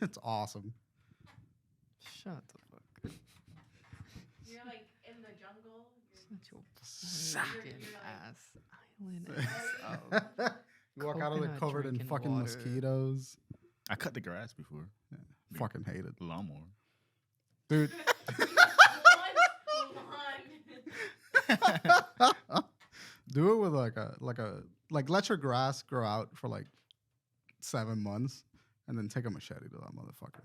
It's awesome. Shut the fuck. You're like in the jungle. Such a fucking you're ass island. You walk out of there covered in fucking water. mosquitoes. I cut the grass before. Yeah. Fucking hate it. Lawnmower. Dude. Do it with like let your grass grow out for like 7 months and then take a machete to that motherfucker.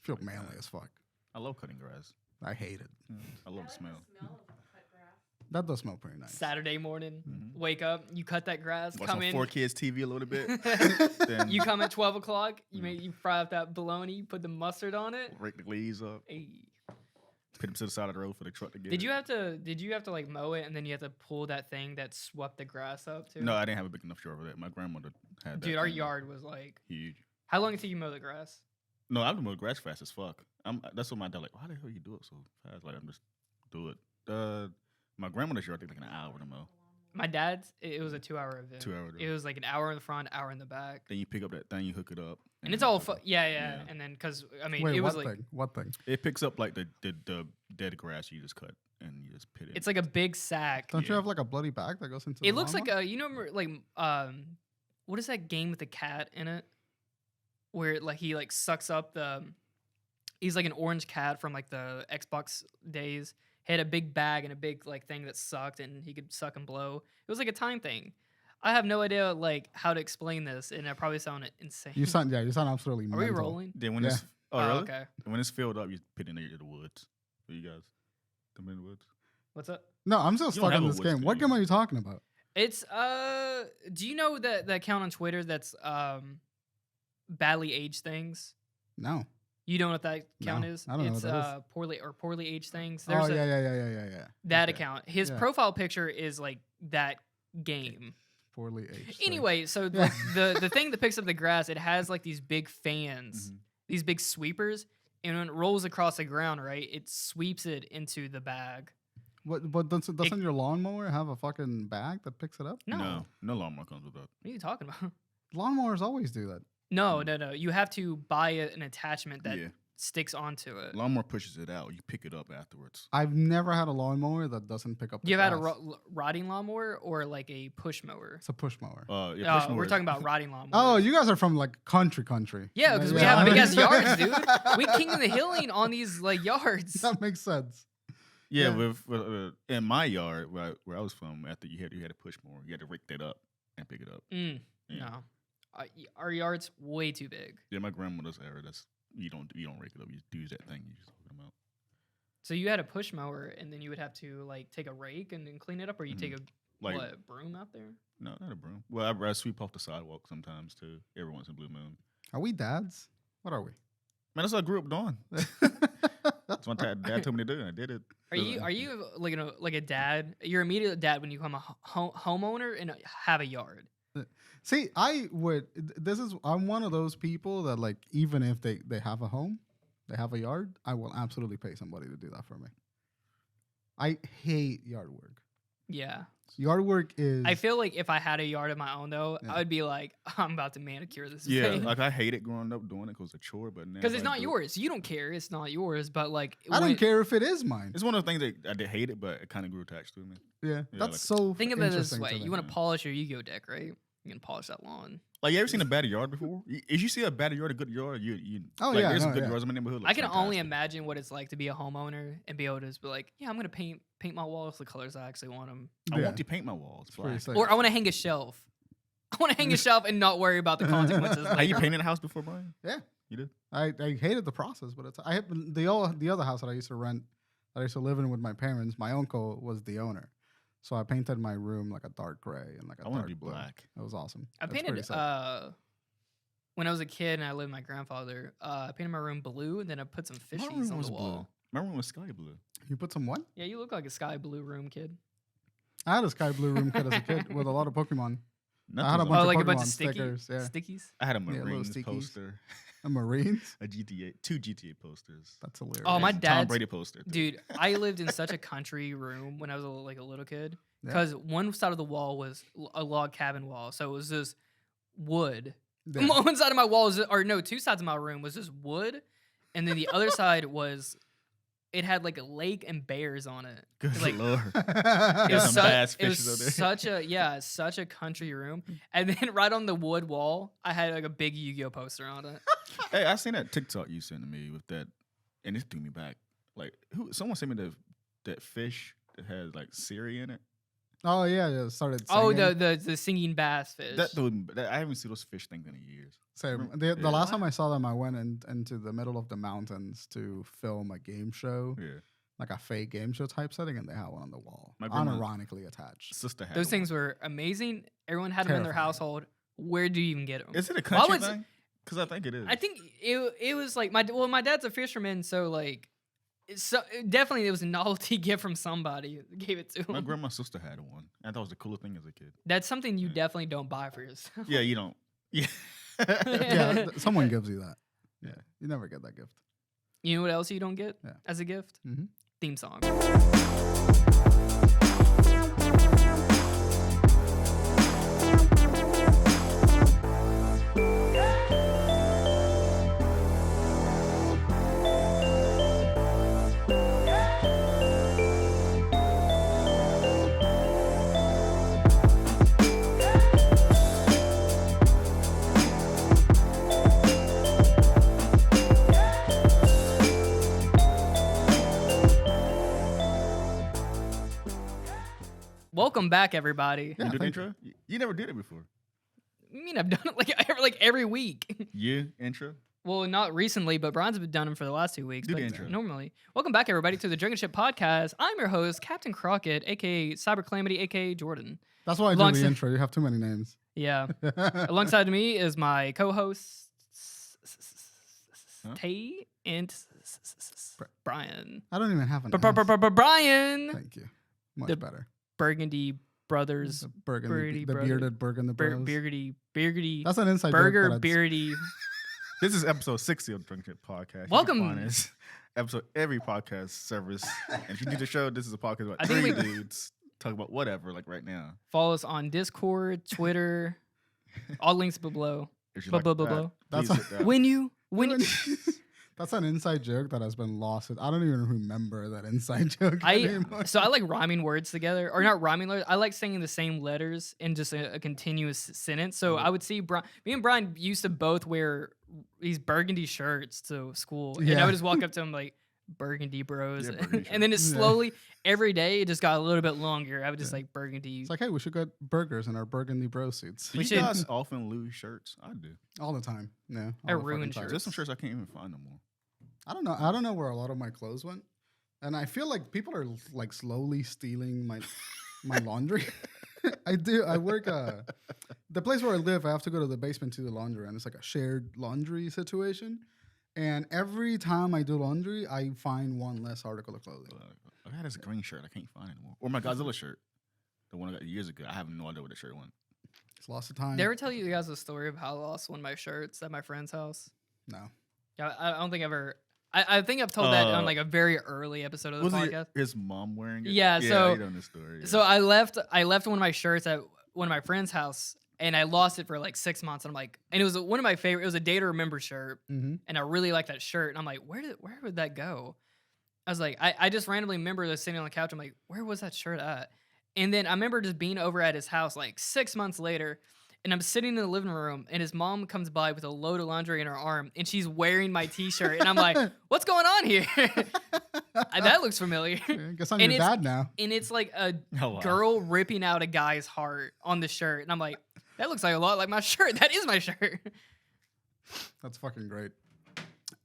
Feel manly as fuck. I love cutting grass. I hate it. I love the smell. That does smell pretty nice. Saturday morning, wake up, you cut that grass, Watch come on in. 4Kids TV a little bit. Then You come at 12 o'clock, you fry up that bologna, you put the mustard on it. rake the leaves up. Hey. Put them to the side of the road for the truck to get. Did you have to like mow it and then you have to pull that thing that swept the grass up too? No, I didn't have a big enough yard for that. My grandmother had that. Dude, our thing. yard was like Huge. How long until you mow the grass? No, I've been mowing grass fast as fuck. That's what my dad like. Why the hell you do it so fast? Like I'm just do it. My grandmother's yard took like an hour to mow. My dad's, it was a 2-hour event. 2 hours. It was like an hour in the front, hour in the back. Then you pick up that thing, you hook it up, And it's then all, hook it up. yeah. And then, because, I mean, Wait, it was what like, thing? What thing? It picks up like the dead grass you just cut and you just put it. it's like a big sack. Don't you have like a bloody bag that goes into It the looks like lawnmower? a, you know, like, what is that game with the cat in it? Where like he like sucks up he's like an orange cat from like the Xbox days. He had a big bag and a big like thing that sucked and he could suck and blow. It was like a time thing. I have no idea like how to explain this and I probably sound insane. You sound absolutely Are mental. we rolling? Then when Yeah. it's really? Okay. When it's filled up, you put it in the woods. For you guys, come in the woods. What's up? No, I'm still You don't stuck have in a this woods, game. do What you? game are you talking about? It's do you know that account on Twitter that's badly aged things? No. You don't know what that account No, is? I don't know It's what that is. poorly aged things. Oh yeah. That Okay. account. His Yeah. profile picture is like that game. Poorly aged. Anyway, so Yeah. the thing that picks up the grass, it has like these big fans, these big sweepers, and when it rolls across the ground, right, it sweeps it into the bag. But doesn't your lawnmower have a fucking bag that picks it up? No. No lawnmower comes with that. What are you talking about? Lawnmowers always do that. No. You have to buy an attachment that Yeah. sticks onto it. Lawnmower pushes it out. You pick it up afterwards. I've never had a lawnmower that doesn't pick up the You have had a grass. rotting lawnmower or like a push mower? It's a push mower. Yeah, push We're mower talking is- about rotting lawnmowers. Oh, you guys are from like country. Yeah, because we have big ass yards, dude. We king of the hilling on these like yards. That makes sense. Yeah, Yeah. with in my yard where I was from, after you had a push mower, you had to rake that up and pick it up. Yeah. No, our yard's way too big. Yeah, my grandmother's era. That's you don't rake it up. You just use that thing. You just talking about. So you had a push mower, and then you would have to like take a rake and then clean it up, or you take a Like broom out there. no, not a broom. Well, I sweep off the sidewalk sometimes too. Every once in a blue moon. Are we dads? What are we? Man, that's what I grew up doing. That's what dad told me to do, and I did it. Are you like a dad? You're immediately a dad when you become a homeowner and have a yard. See, I'm one of those people that like even if they have a home, they have a yard, I will absolutely pay somebody to do that for me. I hate yard work. Yeah. Yard work is. I feel like if I had a yard of my own, though, Yeah. I would be like, I'm about to manicure this Yeah, thing. like I hated growing up doing it because it's a chore, but now Because it's I not do it. yours. You don't care. It's not yours. But like, I don't care if it is mine. It's one of the things that I did hate it, but it kind of grew attached to me. Yeah, Yeah, that's like- so. Think of it this interesting way: to me. you want to polish your ego deck, right? You can polish that lawn. Like, you ever seen a bad yard before? If you see a bad yard, a good yard, you Oh, like, yeah, there's some no, good yeah. yards in my neighborhood. I can only fantastic. imagine what it's like to be a homeowner and be able to just be like, yeah, I'm gonna paint my walls the colors I actually want them, I Yeah. want to paint my walls It's pretty black. sick. or I want to hang a shelf. I want to hang a shelf and not worry about the consequences. Have you later. painted a house before, Brian? Yeah. You did? I hated the process, but the other house that I used to rent, that I used to live in with my parents. My uncle was the owner, so I painted my room like a dark gray and like a I want dark to do blue. black. It was awesome. I That's pretty painted sick. when I was a kid and I lived with my grandfather. I painted my room blue and then I put some My fishies room on was the wall. blue. My room was sky blue. You put some what? Yeah, you look like a sky blue room kid. I had a sky blue room kit as a kid with a lot of Pokemon. I had a Nothing's bunch Oh, of like a Pokemon bunch of stickers. Yeah, stickies. I had a little Marines stickies. poster, and Marines. a GTA, 2 GTA posters. That's hilarious. Oh, my Tom dad's Brady poster. too. dude. I lived in such a country room when I was a little kid Yeah. because one side of the wall was a log cabin wall, so it was just wood Yeah. One side of my wall two sides of my room was just wood, and then the other side was it had like a lake and bears on it. Good Like, lord. It Got was, some su- bass it was fishes out there. such a country room, and then right on the wood wall, I had like a big Yu-Gi-Oh poster on it. Hey, I seen that TikTok you sent to me with that, and it threw me back. Like, someone sent me that fish that has like Siri in it. Oh yeah, it started. Oh, Singing. the singing bass fish. I haven't seen those fish things in years. Same. Yeah. The last time I saw them, I went into the middle of the mountains to film a game show, Yeah, like a fake game show type setting, and they had one on the wall, My grandma- unironically attached. sister had Those one. things were amazing. Everyone had them in their Terrifying. household. Where do you even get them? Is it a Why country would- thing? Because I think it is. I think it was like my dad's a fisherman, so like definitely it was a novelty gift from somebody that gave it to my him. grandma's sister had one. I thought it was the coolest thing as a kid. That's something you Yeah. definitely don't buy for yourself. Yeah, you don't. Yeah. Yeah, someone gives you that. Yeah, you never get that gift. You know what else you don't get Yeah. as a gift? Mhm. Theme song. Welcome back, everybody. Yeah, You do the thank intro? You never did it before. I mean, I've done it like every week. Yeah, intro. Well, not recently, but Bryan's been done them for the last 2 weeks. Do the but intro. normally. Welcome back, everybody, to the Drunken Ship Podcast. I'm your host, Captain Crockett, aka CyberCalamity, aka Jordan. That's why I do Alongside- the intro. You have too many names. Yeah. Alongside me is my co-host, Huh? Tay and Bryan. I don't even have an. S. Bryan, Thank you. Much The better. Burgundy Brothers, The Burgundy, Birdie the brothers. bearded Burgundy bros. Beardy, That's an inside Burger, joke. Beardy. This is episode 60 of Drunken Ship Podcast. You can Welcome. find this episode every podcast service. And if you need the show, this is a podcast about I think three we- dudes talk about whatever, like right now. Follow us on Discord, Twitter, all links below. If you Blah, like blah, blah, that, blah. please That's hit that. When That's an inside joke that has been lost. I don't even remember that inside joke I anymore. so I like rhyming words together, or not rhyming letters. I like saying the same letters in just a continuous sentence. So I would see me and Bryan used to both wear these burgundy shirts to school, and I Yeah. would just walk up to him like burgundy bros, Yeah, burgundy and then it shirts. Yeah. slowly every day it just got a little bit longer. I would just Yeah. like burgundy. It's like, hey, we should get burgers in our burgundy bro suits Do We you should- guys often lose shirts? I do. all the time. Yeah, I all the ruin fucking time. There's some shirts I can't even find no more. I don't know. I don't know where a lot of my clothes went, and I feel like people are like slowly stealing my laundry. I do. I work the place where I live. I have to go to the basement to the laundry, and it's like a shared laundry situation. And every time I do laundry, I find one less article of clothing. I had this green shirt I can't find anymore. Or my Godzilla shirt. The one I got years ago. I have no idea where the shirt went. It's lost of time. Did I ever tell you guys a story of how I lost one of my shirts at my friend's house? No. Yeah, I don't think I've ever. I think I've told that on Uh, like a very early episode of the Was podcast. it his mom wearing it? Yeah, so- you know the story. Yeah. So I left one of my shirts at one of my friend's house, and I lost it for like 6 months. And I'm like, and it was one of my favorite. It was a day to remember shirt, Mm-hmm. and I really liked that shirt. And I'm like, where would that go? I was like, I just randomly remember this sitting on the couch. I'm like, where was that shirt at? And then I remember just being over at his house like 6 months later, and I'm sitting in the living room, and his mom comes by with a load of laundry in her arm, and she's wearing my T-shirt, and I'm like, what's going on here? That looks familiar. I guess I'm And your it's- dad now. And it's like a Oh, wow. girl ripping out a guy's heart on the shirt, and I'm like, that looks like a lot like my shirt. That is my shirt. That's fucking great.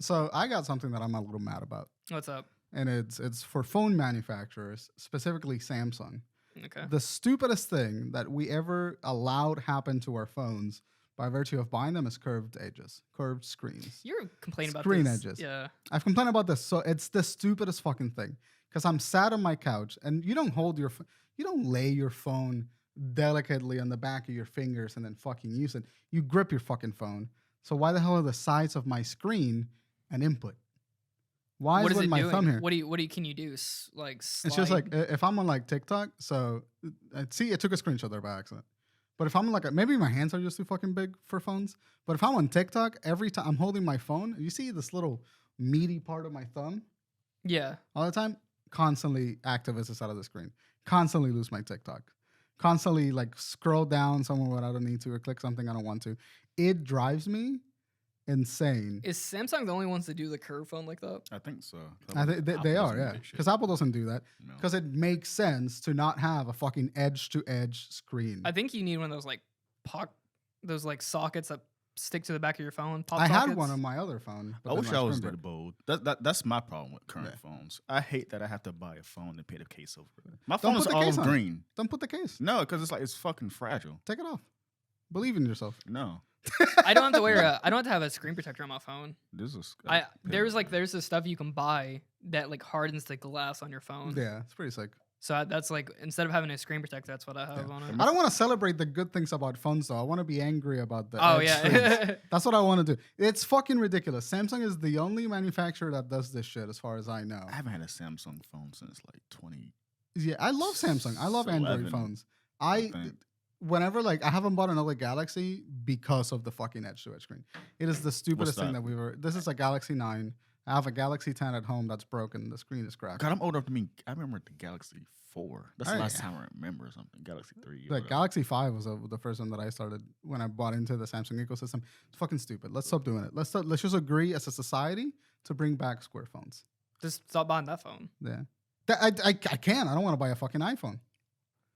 So I got something that I'm a little mad about, What's up? and it's for phone manufacturers, specifically Samsung. Okay. The stupidest thing that we ever allowed happen to our phones by virtue of buying them is curved edges, curved screens. You're complaining about Screen this. edges. Yeah. I've complained about this, so it's the stupidest fucking thing. Because I'm sat on my couch, and you don't hold your, you don't lay your phone delicately on the back of your fingers and then fucking use it. You grip your fucking phone. So why the hell are the sides of my screen an input? Why What is is with it my doing? thumb here? What do you can you do? Like It's just like slide? if I'm on like TikTok. So see, it took a screenshot there by accident. But if I'm like, maybe my hands are just too fucking big for phones. But if I'm on TikTok, every time I'm holding my phone, you see this little meaty part of my thumb Yeah. all the time, constantly active as the side of the screen. Constantly lose my TikTok. Constantly like scroll down somewhere where I don't need to or click something I don't want to. It drives me insane. Is Samsung the only ones that do the curve phone like that? I think so. They are, yeah. Because Apple doesn't do that. No. Because it makes sense to not have a fucking edge-to-edge screen. I think you need one of those like those like sockets that stick to the back of your phone. Pop I had sockets. one on my other phone. But I then wish my I was screen that broke. bold. That's my problem with current Yeah. phones. I hate that I have to buy a phone and pay the case over it. My Don't phone is put the all case on it. green. Don't put the case. No, because it's like it's fucking fragile. Take it off. Believe in yourself. No, I don't have to wear I don't have to have a screen protector on my phone. this is. There's this stuff you can buy that like hardens the glass on your phone. Yeah, it's pretty sick. So that's like instead of having a screen protector, that's what I have Yeah. on it. I don't want to celebrate the good things about phones though. I want to be angry about the Oh edge screens. yeah. That's what I want to do. It's fucking ridiculous. Samsung is the only manufacturer that does this shit, as far as I know. I haven't had a Samsung phone since like 20. Yeah, I love Samsung. I love Android 11, phones. I I think. whenever like I haven't bought another Galaxy because of the fucking edge-to-edge screen. It is the stupidest thing that? that we've ever. This is a Galaxy 9. I have a Galaxy 10 at home that's broken. The screen is cracked. God, I'm old enough to mean. I remember the Galaxy 4. That's the Oh, last yeah. time I remember something. Galaxy 3. or The whatever. Galaxy 5 was the first one that I started when I bought into the Samsung ecosystem. It's fucking stupid. Let's stop doing it. Let's just agree as a society to bring back square phones. Just stop buying that phone. Yeah. I can't. I don't want to buy a fucking iPhone.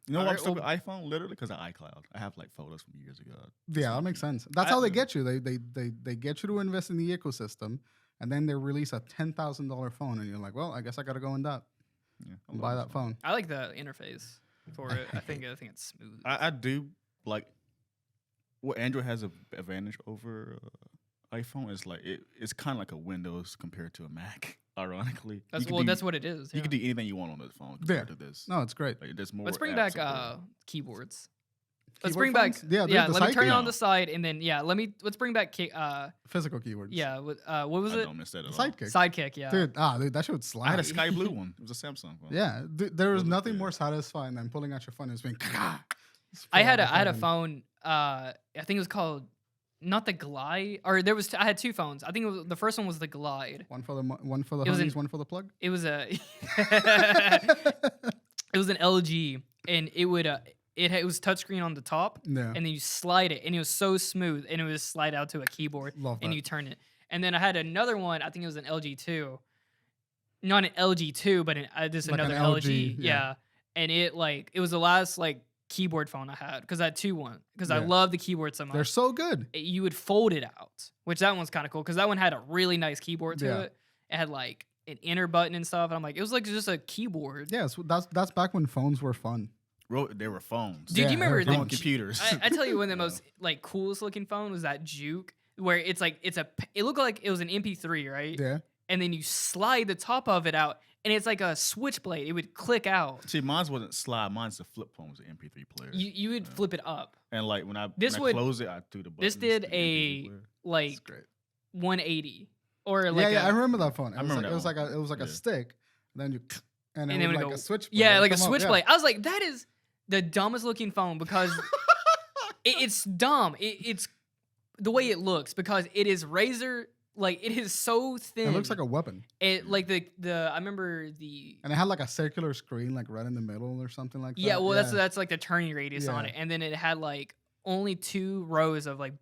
You know why I'm Alright, still with iPhone? Literally because of iCloud. I have like photos from years ago. Yeah, that makes sense. That's how they get you. They get you to invest in the ecosystem, and then they release a $10,000 phone, and you're like, well, I guess I got to go in that Yeah, I and love buy this that phone. I like the interface for it. I think it's smooth. I do like what Android has an advantage over iPhone is like it's kind of like a Windows compared to a Mac. Ironically, That's You can do- that's what it is. You yeah. can do anything you want on the phone compared to this. No, it's great. Like, there's more. Let's bring apps back available. keyboards. Let's Keyboard bring back phones? Yeah, the let me side turn it on keyboard. the side and then let's bring back Physical keywords. what was I it? don't miss that at all. Sidekick. Sidekick, yeah. Dude, that shit would I slap. had a sky blue one. It was a Samsung phone. Yeah, there was Those are nothing good. more satisfying than pulling out your phone and just being. I had a phone. I think it was called not the Glide, or there was I had two phones. I think it was, the first one was the Glide. One for the It was honeys, an- one for the plug. It was a it was an LG, and it was touchscreen on the top, Yeah, and then you slide it, and it was so smooth, and it would slide out to a keyboard, love and that. you turn it. And then I had another one. I think it was an LG 2, not an LG 2, but just Like an another LG, LG. yeah. Yeah, and it was the last keyboard phone I had because I had because I Yeah. love the keyboard so much. They're so good. You would fold it out, which that one's kind of cool because that one had a really nice keyboard to Yeah. it. It had like an enter button and stuff. And I'm like, it was like just a keyboard. Yeah, that's back when phones were fun. They were phones. Dude, do you Yeah, remember they were the phones. computers. I tell you, one of the Yeah. most coolest looking phone was that Juke, where it looked like it was an MP3, right? Yeah, And then you slide the top of it out, and it's like a switchblade. It would click out. See, mine wasn't slide. Mine's a flip phone. Was an MP3 player. You would flip it up. And like when I would- close it, I threw the button. This did like it's great. 180 or like I remember that phone. I remember It was that like a Yeah. stick, and then you and And it then was it like would a go- switch. like a switchblade. I was like, that is the dumbest looking phone because it's dumb. It's the way it looks because it is razor. Like it is so thin. It looks like a weapon, It like I remember the and it had like a circular screen, like right in the middle or something like that. yeah. Well, that's like the turning radius on Yeah. it, and then it had like only 2 rows of like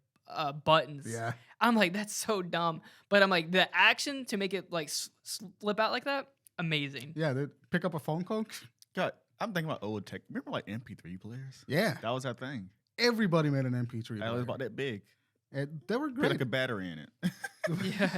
buttons. yeah. I'm like, that's so dumb. But I'm like, the action to make it like slip out like that, amazing. Yeah, they pick up a phone call. God, I'm thinking about old tech. Remember like MP3 players? Yeah, That was that thing. everybody made an MP3. That was player. about that big. They were Put great. like a battery in it. Yeah.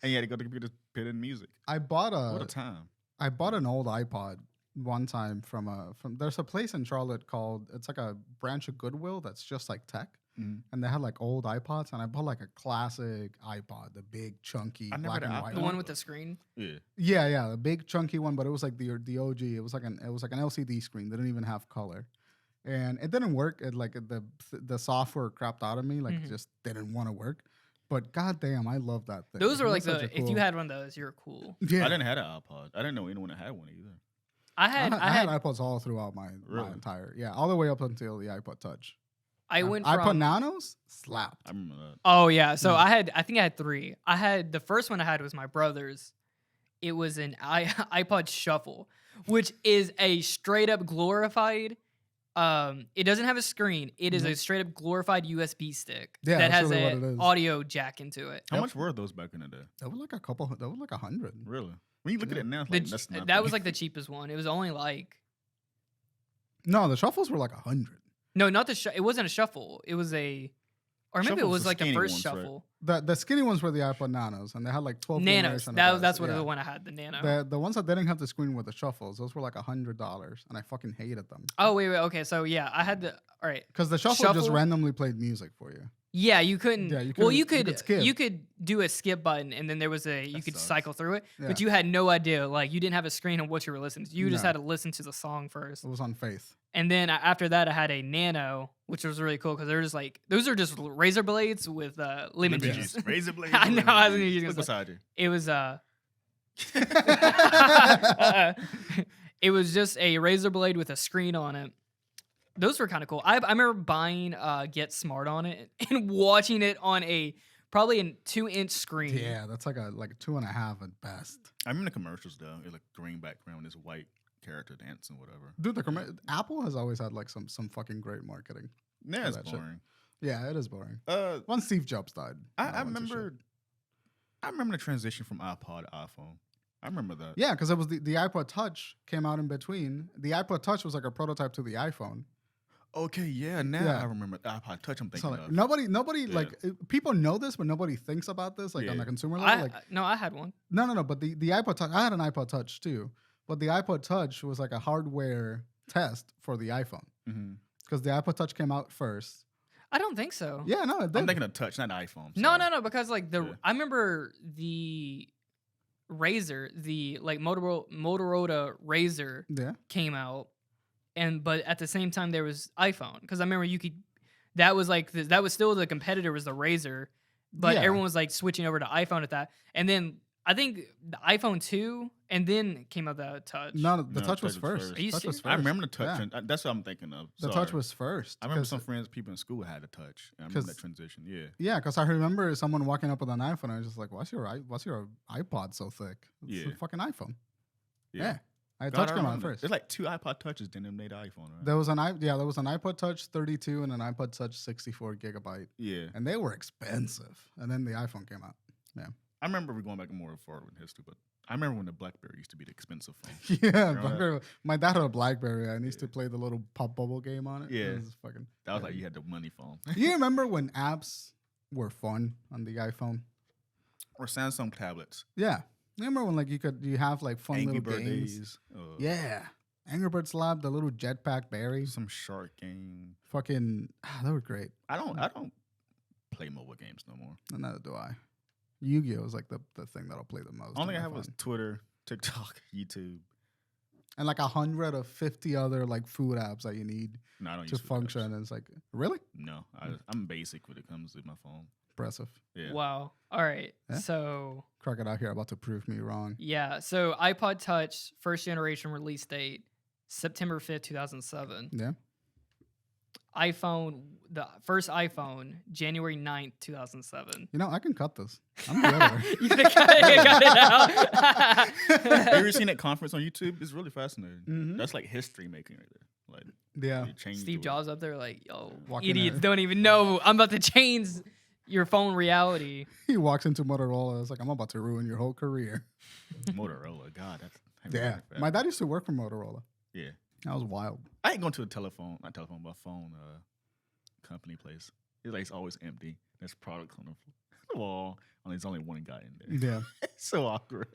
And you had to go to the computer, put in music. I bought What a time. I bought an old iPod one time from there's a place in Charlotte called, it's like a branch of Goodwill that's just like tech, Mhm. and they had like old iPods, and I bought like a classic iPod, the big chunky I never black had and an white The iPod. one with the screen. Yeah. Yeah, the big chunky one, but it was like the OG. It was like an LCD screen. They didn't even have color, and it didn't work. It like the software crapped out of me, like Mhm. just didn't want to work. But goddamn, I love that thing. Those It were was like such a if you cool- had one of those, you're cool. yeah. I didn't have an iPod. I didn't know anyone that had one either. I I had had iPods all throughout my Really? entire all the way up until the iPod Touch. I went iPod from Nanos slapped. I remember that. Oh yeah, so I think I had 3. I had the first one I had was my brother's. It was an iPod Shuffle, which is a straight up glorified. It doesn't have a screen. It is a straight up glorified USB stick Yeah, that that's has really what it an is. audio jack into it. How much were those back in the day? That was like a couple. That was like 100. Really? When you look at it now, it's The like, ch- that's nothing. that was like the cheapest one. It was only like No, the shuffles were like 100. no, not the it wasn't a shuffle. It was or maybe it Shuffle's was the like the skinny first ones, right? shuffle. The skinny ones were the iPod Nanos, and they had like 12 Nanos. generation of those. That's what Yeah. the one I had. The Nano. The ones that didn't have the screen were the shuffles. Those were like $100, and I fucking hated them Oh wait. Okay. So yeah, I had the. All right. because the shuffle just Shuffle? randomly played music for you. Yeah, you couldn't. Yeah, you well, couldn't- you you could. could skip. You could do a skip button, and then there was you That could sucks. cycle through it, but Yeah. you had no idea. Like you didn't have a screen on what you were listening to. You just No. had to listen to the song first, It was on Faith. and then after that, I had a Nano, which was really cool because they're just like those are just razor blades with lemon Lemon juice. juice. Razor blade. I know, I was gonna Look beside you. It was it was just a razor blade with a screen on it. Those were kind of cool. I remember buying Get Smart on it and watching it on probably a 2-inch screen. Yeah, that's like a 2.5 at best. I remember the commercials though. It was like green background, this white character dancing, whatever. Dude, Apple has always had like some fucking great marketing. Yeah, it's that shit. boring. Yeah, it is boring. Uh, Once Steve Jobs died, I went to shit. remember. I remember the transition from iPod to iPhone. I remember that. Yeah, because it was the iPod Touch came out in between. The iPod Touch was like a prototype to the iPhone. Okay, yeah. Now Yeah. I remember the iPod Touch. I'm So thinking like, of. nobody Yeah. like people know this, but nobody thinks about this like on Yeah. the consumer level. I Like no, I had one. no. But the iPod Touch, I had an iPod Touch too, but the iPod Touch was like a hardware test for the iPhone Mhm. because the iPod Touch came out first. I don't think so. Yeah, no, it did. I'm thinking of Touch, not iPhone. No, sorry. no, because like Yeah. I remember the Razor, the like Motorola Razor Yeah, came out, but at the same time there was iPhone because I remember that was like that was still the competitor was the Razor, but Yeah. everyone was like switching over to iPhone at that, and then I think the iPhone 2, and then came out the Touch. no, the No, Touch was first. Are you Touch was serious? first. I remember the Touch. Yeah. That's what I'm thinking of. The Sorry. Touch was first. I remember 'cause- some friends, people in school had a Touch. I remember 'Cause- that transition. Yeah. Yeah, because I remember someone walking up with an iPhone. I was just like, "What's your iPod so thick? It's Yeah. a fucking iPhone." Yeah. Yeah, God, Touch I came out remember. first. There's like 2 iPod Touches, then they made the iPhone, right? There was an iPod Touch 32 and an iPod Touch 64 gigabyte, Yeah. and they were expensive. And then the iPhone came out. I remember we're going back more forward in history, but I remember when the BlackBerry used to be the expensive phone. Yeah, Remember BlackBerry. My dad had a BlackBerry. I used to play the little pop bubble game on it. Yeah. It was fucking. That was like you had the money phone. You remember when apps were fun on the iPhone? Or Samsung tablets. Yeah. Remember when like you have like fun Angry little Bird games? Days. Yeah. Angry Birds Lab, the little jetpack berry. Some shark game. Fucking, they were great. I don't play mobile games no more. And neither do I. Yu-Gi-Oh is like the thing that I'll play the most. Only on I my have was phone. Twitter, TikTok, YouTube. And like 150 other like food apps that you need No, I don't to use food apps. function. And it's like, really? No, I'm basic when it comes to my phone. Impressive. Yeah. Wow. All right. Yeah. So Crocodile here about to prove me wrong. yeah. So iPod Touch first generation release date September 5th, 2007. Yeah. iPhone, the first iPhone, January 9th, 2007. You know, I can cut this. I'm the editor. You got it out. Have you ever seen that conference on YouTube? It's really fascinating. Mhm. That's like history making right there. Like Yeah. it changed Steve the world. Jobs up there like, yo, Walking idiots in. don't even know I'm about to change your phone reality. He walks into Motorola. It's like, I'm about to ruin your whole career. Motorola. God, that's Yeah. My dad used to work for Motorola. Yeah. That was wild. I ain't going to a phone company place. It's like it's always empty. There's products on the wall. And there's only one guy in there. Yeah. It's so awkward.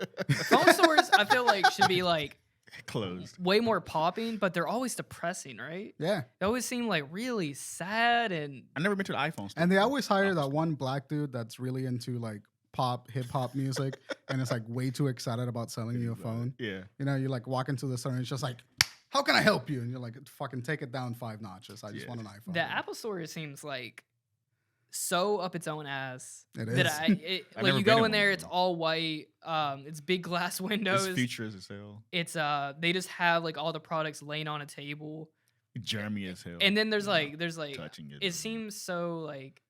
Phone stores, I feel like, should be like Closed. way more popping, but they're always depressing, right? Yeah. They always seem like really sad and I never been to the iPhone store. And they always hire Apple that store. one black dude that's really into like hip hop music and it's like way too excited about selling you a phone. Yeah. You know, you like walk into the store and it's just like, how can I help you? And you're like, fucking take it down 5 notches. I just Yeah. want an iPhone. the Apple store seems like so up its own ass. It That is. I've like never you been go in in there, one, it's though. all white. It's big glass windows. It's features as hell. It's they just have like all the products laying on a table. Jeremy as hell. And then there's Yeah. like touching it seems so like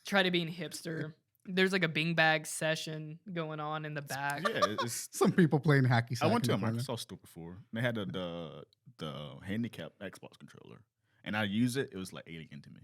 try to be in hipster. There's like a Bing bag session going on in the back. Yeah, it's. Some people playing hacky sack. I went to a in the corner. Microsoft store before. And they had the handicap Xbox controller, and I use it. It was like alien to me.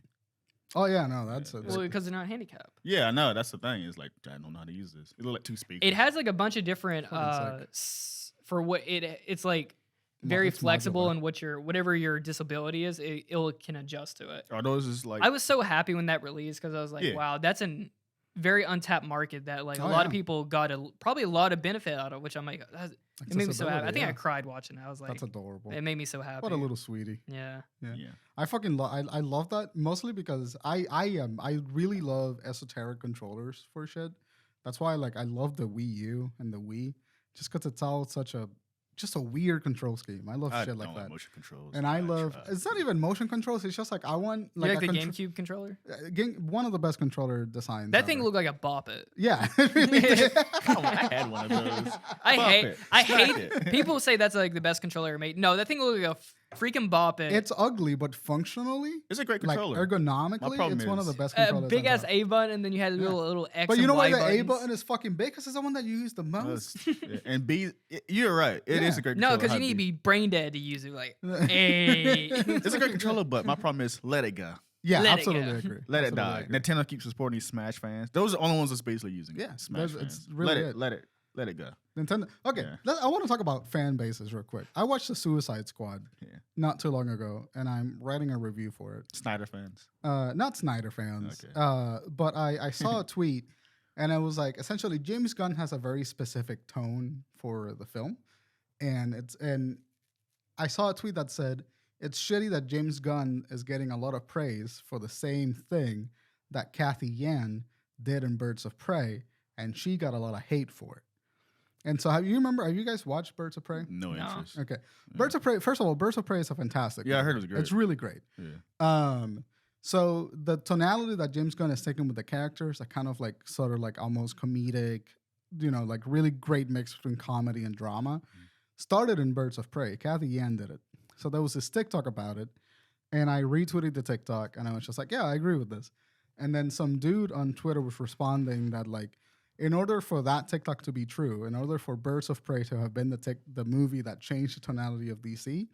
Oh yeah, no, that's Yeah. it. Well, because they're not handicapped. Yeah, I know. That's the thing. It's like I don't know how to use this. It look like two speakers. It has like a bunch of different Fucking sick. for what it's like very It's flexible modular. and whatever your disability is, it can adjust to it. Are those just like? I was so happy when that released because I was like, Yeah. wow, that's a very untapped market that like Oh, a lot yeah. of people got probably a lot of benefit out of, which I'm like, it made me so happy. I think I yeah. cried watching it. I was like, That's adorable. it made me so happy. What a little sweetie. Yeah. Yeah. Yeah. I fucking I love that mostly because I really love esoteric controllers for shit. That's why like I love the Wii U and the Wii just because it's all such a just a weird control scheme. I love I shit don't like that. motion controls. And I love tried. it's not even motion controls. It's just like I want Like, like the a GameCube controller? one of the best controller designs. That thing ever. looked like a Bop It. Yeah. it really did. Come on, I had one of those. I Bop hate it. I Smack hate it. people say that's like the best controller ever made. No, that thing looked like a freaking Bop It. It's ugly, but functionally, It's a great like controller. ergonomically, problem it's one of the is- best a controllers. big ass ever. A button, and then you had a Yeah. little X. But you and know why Y the A buttons. button is fucking big? Because it's the one that you use the most. Yeah. And B, you're right. It is Yeah. a great No, controller. because you How need to B. be brain dead to use it. Like, hey. It's a great controller, but my problem is let it go. Yeah, Let it absolutely go. agree. Let it Absolutely die. agree. Nintendo keeps supporting these Smash fans. Those are the only ones that's basically using it. Yeah, Smash it's fans. really let it. let it go. Nintendo. Okay, Yeah. I want to talk about fan bases real quick. I watched the Suicide Squad Yeah. not too long ago, and I'm writing a review for it. Snyder fans. Not Snyder fans, Okay. but I saw a tweet, and it was like essentially James Gunn has a very specific tone for the film, and I saw a tweet that said it's shitty that James Gunn is getting a lot of praise for the same thing that Kathy Yan did in Birds of Prey, and she got a lot of hate for it. And so, have you guys watched Birds of Prey? No No. interest. Okay, Birds of Prey. First of all, Birds of Prey is a fantastic. Yeah, I movie. heard it was great. It's really great. Yeah. So the tonality that James Gunn has taken with the characters, that kind of like sort of like almost comedic, like really great mix between comedy and drama, started in Birds of Prey. Kathy Yan did it. So there was this TikTok about it, and I retweeted the TikTok, and I was just like, yeah, I agree with this. And then some dude on Twitter was responding that like, in order for that TikTok to be true, in order for Birds of Prey to have been the movie that changed the tonality of DC,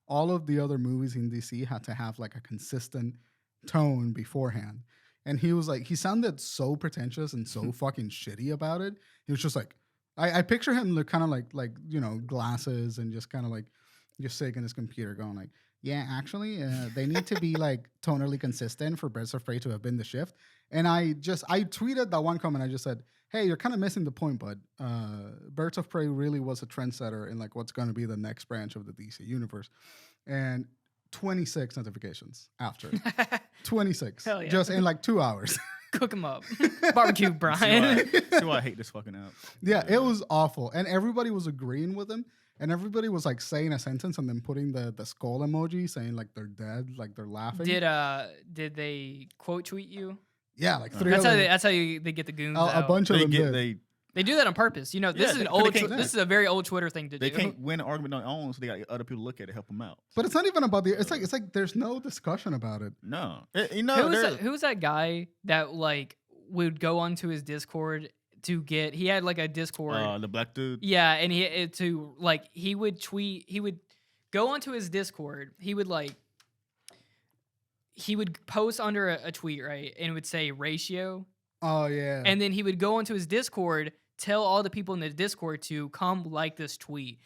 all of the other movies in DC had to have like a consistent tone beforehand. And he was like, he sounded so pretentious and so fucking shitty about it. He was just like, I picture him look kind of like glasses and just kind of like just sitting in his computer going like, yeah, actually, they need to be like tonally consistent for Birds of Prey to have been the shift. And I tweeted that one comment. I just said, hey, you're kind of missing the point, bud. Birds of Prey really was a trendsetter in like what's going to be the next branch of the DC universe. And 26 notifications after it. 26. Hell yeah. Just in like 2 hours. Cook them up. Barbecue, See Brian. why I hate this fucking app. Yeah, it was awful. And everybody was agreeing with him. And everybody was like saying a sentence and then putting the skull emoji saying like they're dead, like they're laughing. Did they quote tweet you? Yeah, like three That's of how them. they get the goons A out. bunch of They them get did. They do that on purpose. You know, this Yeah, is an they old. can't- This is a very old Twitter thing to they do. can't win an argument on their own, so they got other people to look at it, help them out. But it's not even about the. It's like there's no discussion about it. No, Who was that guy that like would go onto his Discord to get? He had like a Discord. the black dude. Yeah, and he would tweet. He would go onto his Discord. He would post under a tweet, right, and it would say ratio. Oh yeah. And then he would go onto his Discord, tell all the people in the Discord to come like this tweet.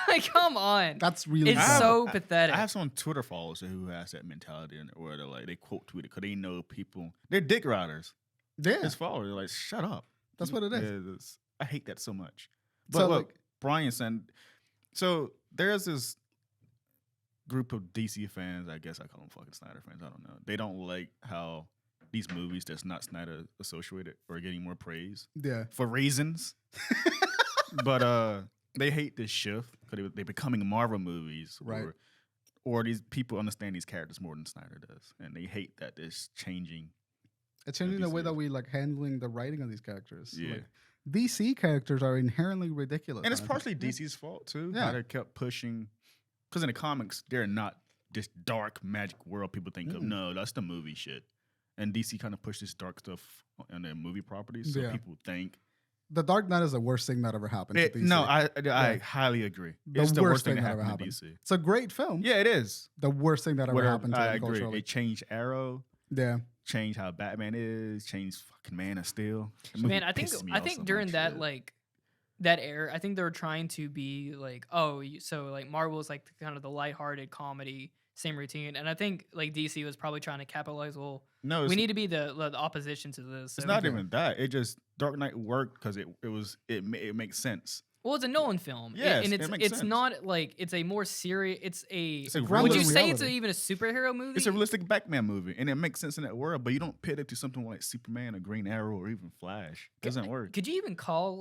Like, come on. That's really It's bad. so pathetic. I have some Twitter followers who has that mentality, where they're like they quote tweet it because they know people. They're dick riders. Yeah. His followers are like, shut up. That's what it is. Yeah, I hate that so much. But So, look, like- Bryan said, so there's this group of DC fans. I guess I call them fucking Snyder fans. I don't know. They don't like how these movies that's not Snyder associated are getting more praise Yeah. for reasons. But they hate this shift because they're becoming Marvel movies, Right. Or these people understand these characters more than Snyder does, and they hate that it's changing. It's changing the way DC that is. we like handling the writing of these characters. Yeah. Like, DC characters are inherently ridiculous. And it's man. partially DC's fault too. Yeah. How they kept pushing because in the comics they're not this dark magic world people think of. No, that's the movie shit. And DC kind of pushed this dark stuff on their movie properties, so people think The Dark Knight is the worst thing that ever happened to DC. No, I highly agree. It's the worst thing that ever happened to DC. It's a great film. Yeah, it is. The worst thing that ever happened to I them agree. culturally. It changed Arrow. Yeah. Changed how Batman is. Changed fucking Man of Steel. Man, I think during that that era, I think they were trying to be like, so like Marvel's like kind of the lighthearted comedy, same routine, and I think like DC was probably trying to capitalize. Well, no, we need to be the opposition to this. It's not even that. It just Dark Knight worked because it makes sense. Well, it's a Nolan film, yes, and it's sense. Not like it's a more serious. It's a would you say it's even a superhero movie? It's a realistic Batman movie, and it makes sense in that world. But you don't pit it to something like Superman or Green Arrow or even Flash. It doesn't work. Could you even call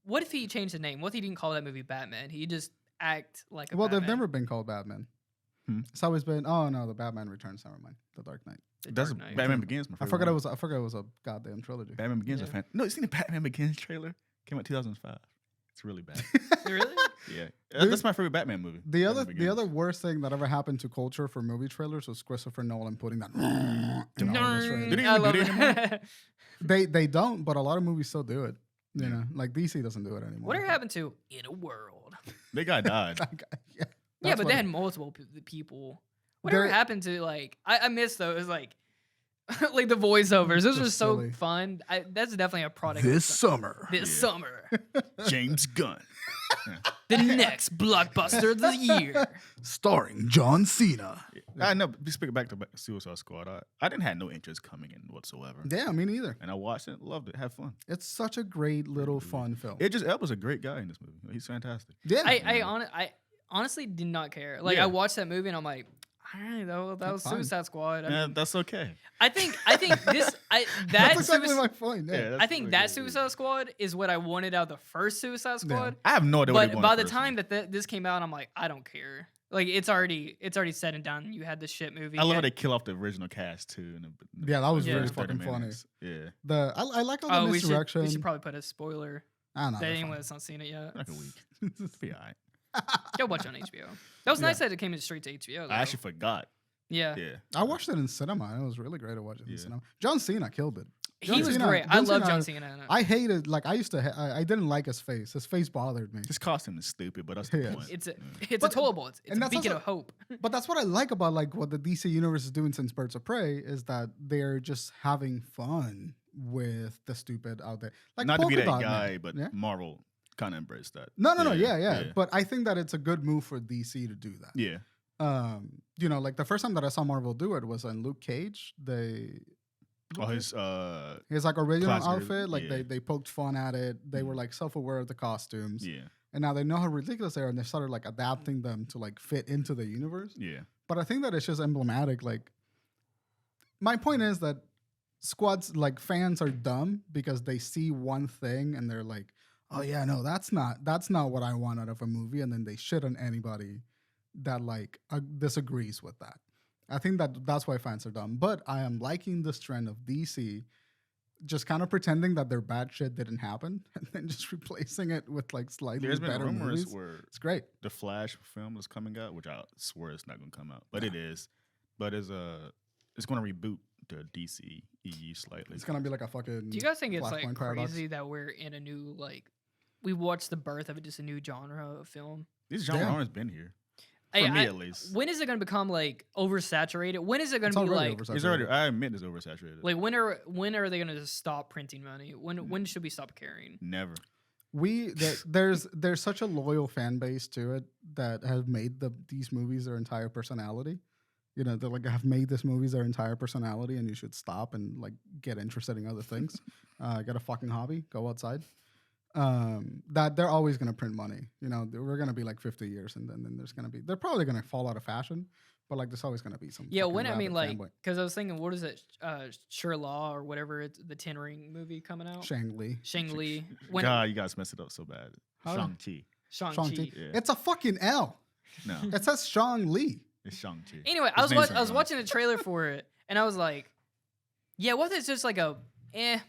what if he changed the name? What if he didn't call that movie Batman? He just act like a Batman. They've never been called Batman. It's always been the Batman Returns. Never mind, the Dark Knight. That's Batman Begins. I forgot it was a goddamn trilogy. Batman Begins. No, you seen the Batman Begins trailer? Came out 2005. It's really bad. Really? Yeah, that's my favorite Batman movie. The other worst thing that ever happened to culture for movie trailers was Christopher Nolan putting that. They don't, but a lot of movies still do it. You know, like DC doesn't do it anymore. Whatever happened to In a World? They guy died. Yeah, but they had multiple people. Whatever happened to I miss those like the voiceovers. Those were so silly. Fun. That's definitely a product. This summer. James Gunn. The next blockbuster of the year. Starring John Cena. I know. Speaking back to Suicide Squad, I didn't have no interest coming in whatsoever. Yeah, me neither. And I watched it, loved it, had fun. It's such a great little fun film. Elba's a great guy in this movie. He's fantastic. Yeah. I honestly did not care. I watched that movie and I'm like, all right, that was Suicide Squad. That's okay. I think this that's exactly my point. Yeah, I think that Suicide Squad is what I wanted out of the first Suicide Squad. I have no idea. But by the time that this came out, I'm like, I don't care. It's already said and done. You had this shit movie. I love how they kill off the original cast too. That was really fucking funny. Yeah. I like all the misdirection. We should probably put a spoiler. I know. That anyone that's not seen it yet. Like a week. It'll be all right. Go watch it on HBO. That was nice that it came straight to HBO. Though. I actually forgot. Yeah. I watched it in cinema. And it was really great to watch it in cinema. John Cena killed it. He was great. I love John Cena. I hated, I used to, I didn't like his face. His face bothered me. His costume is stupid, but that's the point. It's a tollable. It's a beacon of hope. But that's what I like about what the DC universe is doing since Birds of Prey is that they're just having fun with the stupid out there. Not to be that guy, but Marvel kind of embraced that. No, yeah. But I think that it's a good move for DC to do that. Yeah. The first time that I saw Marvel do it was in Luke Cage. His original outfit, they poked fun at it. They were self-aware of the costumes. Yeah. And now they know how ridiculous they are, and they started adapting them to fit into the universe. Yeah. But I think that it's just emblematic. My point is that squads fans are dumb because they see one thing and they're like, oh yeah, no, that's not what I want out of a movie, and then they shit on anybody that disagrees with that. I think that's why fans are dumb. But I am liking this trend of DC just kind of pretending that their bad shit didn't happen and then just replacing it with slightly There's been better rumors movies. Where it's great. The Flash film is coming out, which I swear it's not going to come out, but it is. But it's going to reboot the DC EU slightly. It's going to be a fucking. Do you guys think it's Flashpoint crazy paradox? that we're in a new we watched the birth of just a new genre of film? This genre has been here. For me, at least. When is it going to become oversaturated? When is it going to be It's already. I admit it's oversaturated. When are they going to stop printing money? When should we stop caring? Never. There's such a loyal fan base to it that have made these movies their entire personality. They have made these movies their entire personality, and you should stop and get interested in other things. Get a fucking hobby. Go outside. That they're always going to print money. We're going to be 50 years, and then they're probably going to fall out of fashion, but there's always going to be some. Yeah, because I was thinking, what is it, Sherlaw or whatever, it's the Ten Ring movie coming out. Shang-Li. God, you guys messed it up so bad. Shang-Chi. Shang-Chi. Yeah. It's a fucking L. No, it says Shang-Li. It's Shang-Chi. Anyway, I was watching the trailer for it, and I was like, yeah, what if it's just a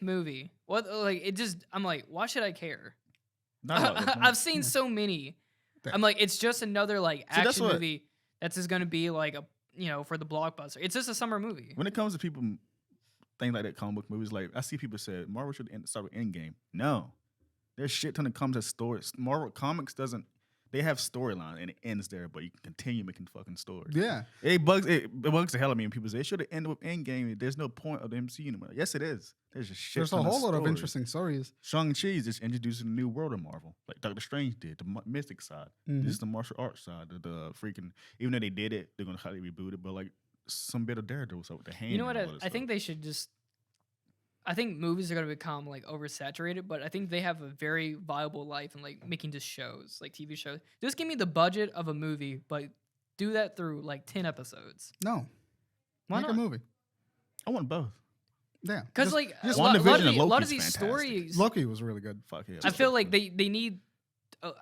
movie? What it just? I'm like, why should I care? I've seen so many I'm like, it's just another like See, that's action what- movie that's just gonna be like a for the blockbuster. It's just a summer movie. When it comes to people things like that, comic book movies, like I see people say Marvel should start with Endgame. No, there's shit ton that comes to stories. Marvel Comics doesn't. They have storyline and it ends there, but you can continue making fucking stories. Yeah. It bugs the hell out of me when people say it should have ended with Endgame. There's no point of the MCU anymore. Yes, it is. There's just shit. There's a whole lot of interesting stories. Shang-Chi is just introducing a new world of Marvel, like Doctor Strange did, the mystic side. Mhm. This is the martial arts side. The freaking, even though they did it, they're gonna highly reboot it, but like some bit of Daredevil stuff with the hand. You know what? and all that I think they should just. I think movies are gonna become like oversaturated, but I think they have a very viable life in like making just shows, like TV shows. Just give me the budget of a movie, but do that through like 10 episodes. No. Why Make not? a movie. I want both. Yeah. Because Just- like just a lot, WandaVision and a lot of Loki's these fantastic. stories, Loki was really good. Fuck yeah. I feel like they need.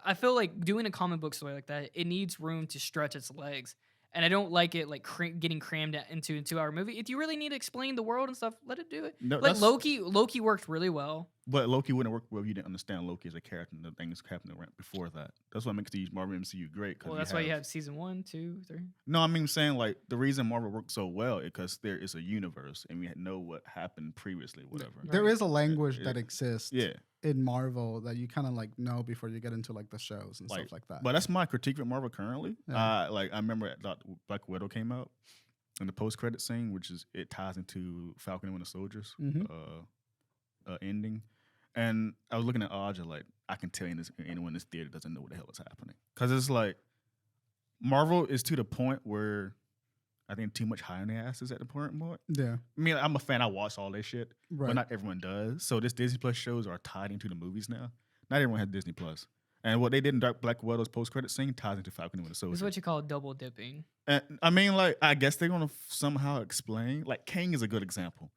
I feel like doing a comic book story like that, it needs room to stretch its legs, and I don't like it like getting crammed into a 2-hour movie. If you really need to explain the world and stuff, let it do it. No, Like that's- Loki worked really well. But Loki wouldn't work well if you didn't understand Loki as a character and the things happening right before that. That's what makes the Marvel MCU great. Well, that's why you have season 1, 2, 3. No, I mean saying like the reason Marvel works so well is because there is a universe and we know what happened previously, whatever. There Right. is a language Yeah. that exists Yeah, in Marvel that you kind of like know before you get into like the shows and like, stuff like that. but that's my critique with Marvel currently. Yeah. Like I remember that Black Widow came out and the post credit scene, which is it ties into Falcon and Winter Soldiers Mhm. ending. And I was looking at Aja like I can tell anyone in this theater doesn't know what the hell is happening because it's like Marvel is to the point where I think too much high on their asses at the point. Yeah. I mean, I'm a fan. I watch all this shit, Right. but not everyone does. So this Disney Plus shows are tied into the movies now. Not everyone has Disney Plus. And what they did in Black Widow's post credit scene ties into Falcon and Winter This Soldier. is what you call double dipping. And, I mean, like, I guess they're gonna somehow explain. Like, Kang is a good example.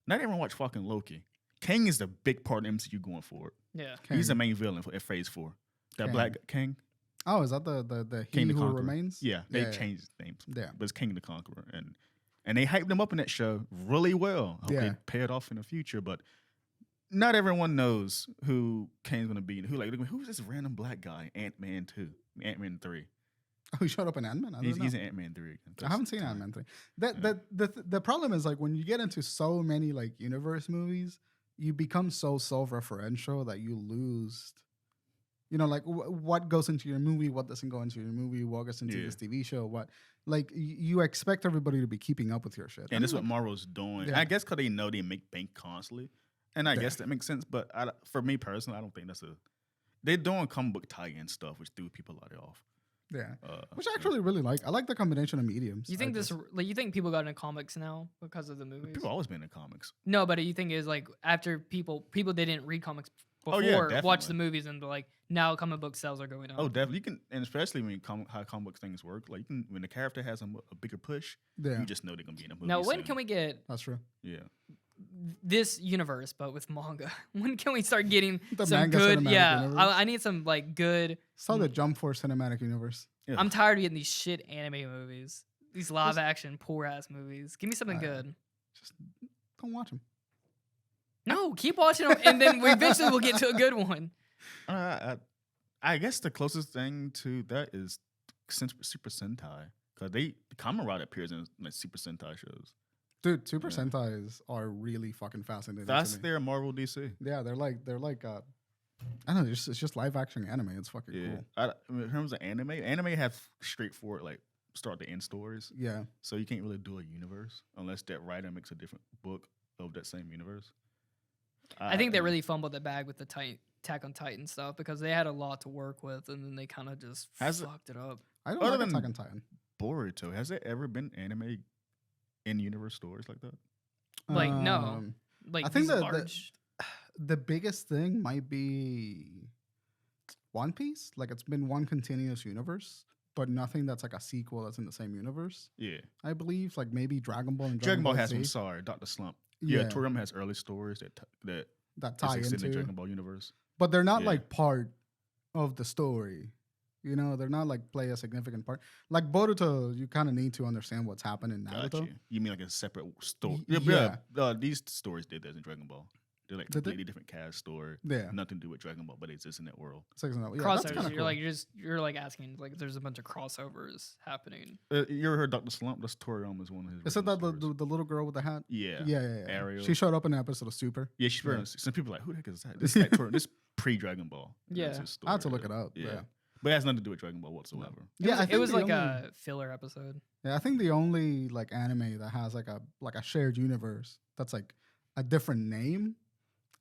Not everyone watch fucking Loki. Kang is the big part of the MCU going forward. Yeah. He's the Kang. main villain for Phase 4. That Kang. black King. Oh, is that the King He the Who Conqueror. Remains? Yeah, they changed names. Yeah. But it's King the Conqueror, and they hyped him up in that show really well. I hope they Yeah. pay it off in the future, but not everyone knows who Kang's gonna be and who's this random black guy? Ant-Man 2, Ant-Man 3. Oh, he showed up in Ant-Man? I don't know. He's in Ant-Man 3. I haven't seen Ant-Man 3. The problem is like when you get into so many like universe movies, you become so self-referential that you lose. You know, like what goes into your movie, what doesn't go into your movie, what goes into Yeah. this TV show, what like you expect everybody to be keeping up with your shit. And this is what Marvel's doing. Yeah. I guess because they know they make bank constantly, and I Yeah. guess that makes sense. But for me personally, I don't think they're doing comic book tie-in stuff, which threw people a lot off. Yeah. Uh, Which I actually really like. I like the combination of mediums. You think I this just- like you think people got into comics now because of the movies? people always been in comics. No, but you think is like after people that didn't read comics before Oh, yeah, watch definitely. the movies and like now comic book sales are going up. Oh, definitely. You can, and especially when how comic book things work. Like when the character has a bigger push, Yeah, you just know they're gonna be in a movie. Now when soon. can we get that's true. Yeah, this universe but with manga? When can we start getting The some manga good? cinematic Yeah, universe. I need some like good. Saw the Jump Force cinematic universe. yeah. I'm tired of getting these shit anime movies, these live action poor ass movies. Give me something Uh, good. Just don't watch them. No, keep watching them, and then we eventually will get to a good one. I guess the closest thing to that is Super Sentai, because the Kamen Rider appears in like Super Sentai shows. Dude, Super Yeah. Sentais are really fucking fascinating. That's to me. their Marvel DC. Yeah, they're like I don't know, it's just live action anime. It's fucking Yeah. cool. I mean, in terms of anime have straightforward like start to end stories, Yeah. so you can't really do a universe unless that writer makes a different book of that same universe. I think they really fumbled the bag with the Attack on Titan stuff because they had a lot to work with, and then they kind of just fucked it up. I don't Other like than- Attack on Titan. Boruto. Has there ever been anime in universe stories like that? Like, no. Um, Like I think these the- large. the biggest thing might be One Piece. Like it's been one continuous universe, but nothing that's like a sequel that's in the same universe. Yeah. I believe like maybe Dragon Ball and Dragon Ball has Z some. Sorry, Dr. Slump. Yeah, Toriyama has early stories that that tie is in the into, Dragon Ball universe. but they're not Yeah. like part of the story. You know, they're not like play a significant part. Like Boruto, you kind of need to understand what's happening in Naruto. Gotcha. You mean like a separate story? Yeah. These stories did that in Dragon Ball. They're like Did they? completely different cast story. Yeah. Nothing to do with Dragon Ball, but it exists in that world. Yeah, that's Crossovers. kinda You're cool. you're like asking like there's a bunch of crossovers happening. You ever heard Dr. Slump? That's Toriyama's one of his. Is it original that stories. the little girl with the hat? Yeah. Yeah. Ariel. She showed up in an episode of Super. Yeah, she's Yeah. very. Some people are like, who the heck is that? This is like this pre Dragon Ball. Yeah. That's his I had to story, look it up. Yeah. But it has nothing to do with Dragon Ball whatsoever. Yeah, I it think was the like only- a filler episode. Yeah, I think the only like anime that has like a shared universe that's like a different name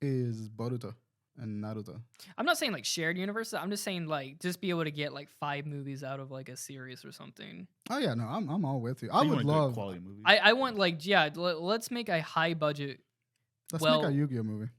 is Boruto and Naruto. I'm not saying like shared universes. I'm just saying like just be able to get like 5 movies out of like a series or something. Oh yeah, no, I'm all with you. So I you would want a good love. quality movie. I want like let's make a high budget. Let's well- make a Yu-Gi-Oh movie,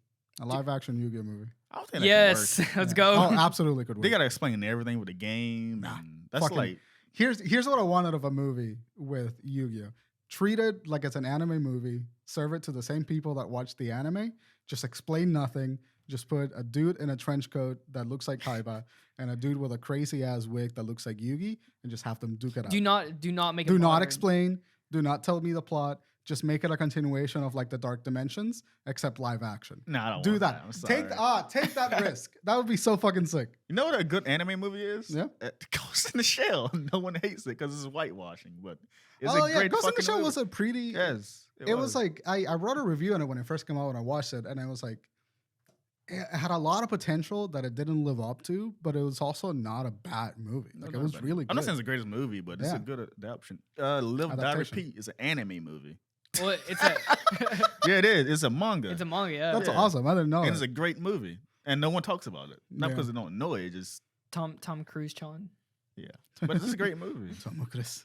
a live action Yu-Gi-Oh movie. I don't think that Yes, could work. let's Yeah. go. Oh, absolutely could work. They gotta explain everything with the game. Nah, And that's fucking- like Here's what I wanted of a movie with Yu-Gi-Oh. Treat it like it's an anime movie. Serve it to the same people that watch the anime. Just explain nothing. Just put a dude in a trench coat that looks like Kaiba and a dude with a crazy ass wig that looks like Yugi, and just have them duke it out. do not make it Do not modern. explain. Do not tell me the plot. Just make it a continuation of like the Dark Dimensions, except live action. nah, I don't Do want that. I'm sorry. Take that risk. That would be so fucking sick. You know what a good anime movie is? Yeah. Ghost in the Shell. No one hates it because it's whitewashing, but it's Oh a yeah, great Ghost in the fucking Shell movie. was a pretty. Yes, It was like I wrote a review on it when it first came out when I watched it, and it was like it had a lot of potential that it didn't live up to, but it was also not a bad movie. No, Like not it was bad. really good. I'm not saying it's the greatest movie, but it's Yeah. a good adaptation. Live Die Adaptation. Repeat is an anime movie. Well, it's a Yeah, it is. It's a manga. it's a manga. Yeah. That's Yeah. awesome. I didn't know. and that. it's a great movie, and no one talks about it. Not Yeah. because they don't know it, just Tom Cruise Chan. but it's a great movie. Tomo Chris.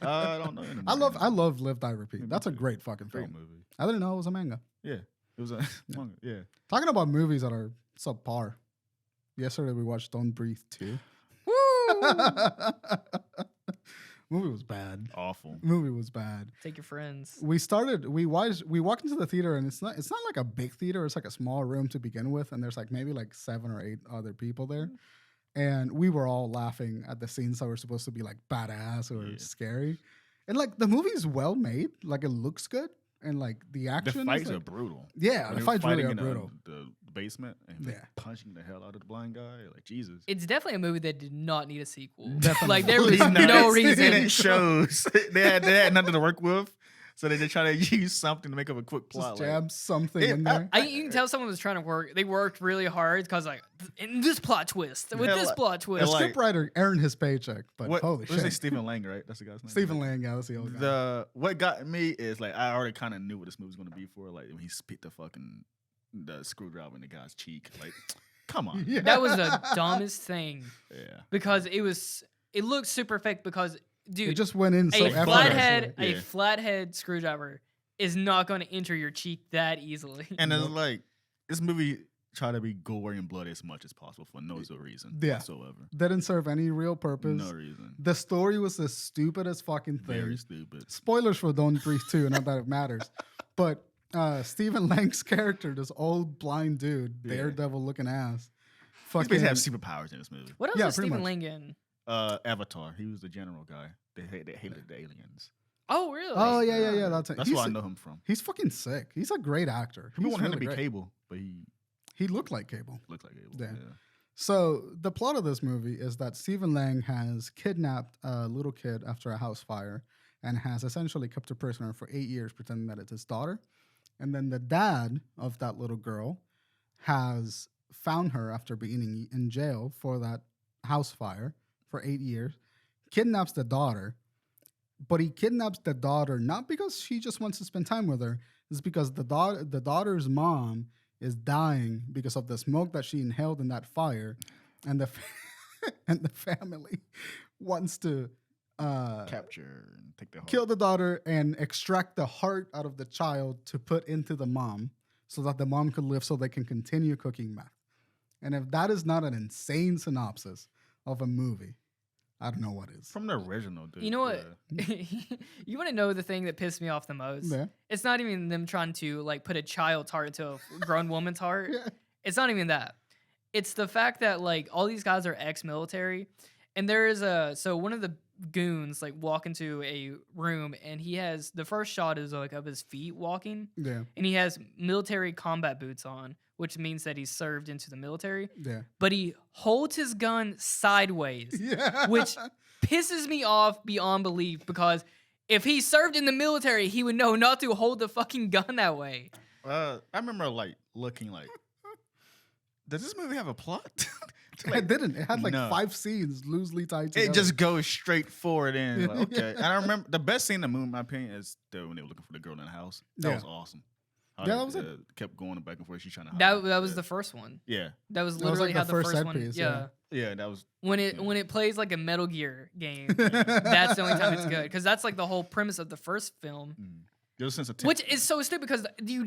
I don't know. any I more. love Live Die Repeat. Me That's a too. great fucking Great film. movie. I didn't know it was a manga. Yeah, it was a manga. Yeah. Talking about movies that are subpar. Yesterday we watched Don't Breathe 2. Woo! Movie was bad. Awful. Movie was bad. Take your friends. We walked into the theater and it's not like a big theater, it's like a small room to begin with, and there's like maybe like 7 or 8 other people there. And we were all laughing at the scenes that were supposed to be like badass or Yeah. scary. And like the movie's well made, like it looks good, and like the The action. fights is, are like, brutal. yeah, When the they were fights really fighting are in brutal. the basement and like, Yeah. punching the hell out of the blind guy. Like Jesus. It's definitely a movie that did not need a sequel. Definitely. Like there was Please, no And reason. it shows they had nothing to work with, so they just try to use something to make up a quick plot. Just like- jab something It- in there. You can tell someone was trying to work. They worked really hard because like in this plot twist with Yeah, this like- plot the twist. like- scriptwriter earned his paycheck, but what, holy what's his name? shit. Stephen Lang, right? That's the guy's name. Stephen Lang, yeah, that's the old guy. What got me is like I already kind of knew what this movie was gonna be for. Like when he spit the screwdriver in the guy's cheek. Like, come on. Yeah. That was the dumbest thing Yeah. because it looked super fake because It dude, just went in so a effortlessly. flathead Yeah. a flathead screwdriver is not going to enter your cheek that easily. And it's Nope. like this movie tried to be gory and bloody as much as possible for no reason Yeah. whatsoever. Didn't serve any real purpose. No reason. The story was the stupidest fucking thing. Very stupid. Spoilers for Don't Breathe 2, not that it matters. But Stephen Lang's character, this old blind dude, Yeah. daredevil looking ass. He Fucking basically have superpowers in this movie. What else Yeah, is pretty Stephen much. Lang in? Avatar. He was the general guy. They hated the aliens. Oh, really? Oh yeah. That's it. That's where I know him from. He's fucking sick. He's a great actor. People He's want him to really be great. Cable, but he He looked like Cable. looks like Cable. Yeah. Yeah. So the plot of this movie is that Stephen Lang has kidnapped a little kid after a house fire and has essentially kept her prisoner for 8 years, pretending that it's his daughter. And then the dad of that little girl has found her after being in jail for that house fire for 8 years, kidnaps the daughter, but he kidnaps the daughter not because she just wants to spend time with her, it's because the daughter's mom is dying because of the smoke that she inhaled in that fire, and and the family wants to Capture and take the heart. kill the daughter and extract the heart out of the child to put into the mom so that the mom could live so they can continue cooking meth. And if that is not an insane synopsis of a movie, I don't know what is. From the original, dude. You know what? Yeah. You want to know the thing that pissed me off the most? Yeah. It's not even them trying to like put a child's heart into a grown woman's heart. Yeah. It's not even that. It's the fact that like all these guys are ex-military, And there is one of the goons like walk into a room, and he has the first shot is like of his feet walking, Yeah. and he has military combat boots on, which means that he's served into the military. Yeah. But he holds his gun sideways, Yeah. which pisses me off beyond belief, because if he served in the military, he would know not to hold the fucking gun that way. I remember like looking like, does this movie have a plot? It didn't. It had like No. 5 scenes loosely tied together. It just goes straight forward in. Like, okay. And I remember the best scene in the movie, in my opinion, is when they were looking for the girl in the house. That Yeah. was awesome. Yeah, that was it. Kept going back and forth. She's trying to hide. That was Yeah. the first one. Yeah. That was That was, literally like, how the the first first set one. piece, Yeah. Yeah, that was When it plays like a Metal Gear game, that's the only time it's good, because that's like the whole premise of the first film, there's a sense of which is so stupid because you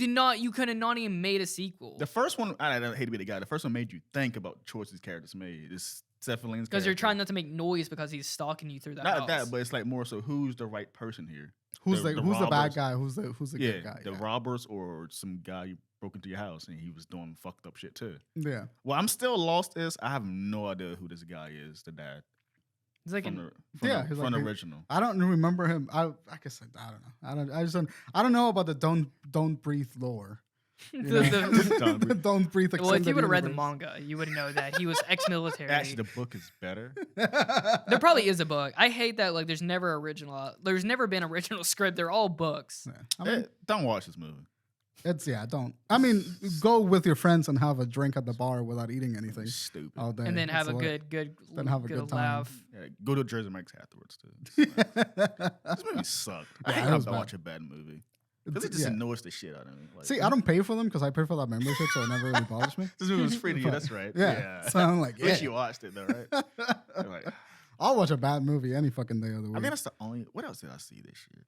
could have not even made a sequel, the first one. I hate to be the guy. The first one made you think about choices characters made. It's Cephalin's because you're character. trying not to make noise because he's stalking you through the Not house. that, but it's like more so who's the right person here? who's the the bad robbers. guy? Who's the Yeah, good guy? the robbers or some guy you broke into your house and he was doing fucked up shit too. Yeah. Well, I'm still lost. I have no idea who this guy is. The dad. It's like From an, Yeah, the, he's from like the he- original. I don't remember him. I guess I don't know. I don't know about the don't breathe lore. You know? Don't breathe. The don't breathe. well, if you would have read the universe. manga, you would know that he was ex-military. Actually, the book is better. There probably is a book. I hate that like there's never been original script. They're all books. Yeah. I mean, Don't watch this movie. don't. I mean, go with your friends and have a drink at the bar without eating anything It's stupid. all day. And then have a It's good Then have a good time. laugh. Yeah, go to Jersey Mike's afterwards too. This movie sucked. I Yeah, hate it when was I bad. watch a bad movie because it just Yeah. annoys the shit out of me. Like, See, I don't pay for them because I pay for that membership, so it never really bothers me. This movie was free to you. That's right. Yeah. So I'm like, At least yeah. you watched it though, right? You're like, I'll watch a bad movie any fucking day of the week. I think that's the only. What else did I see this year?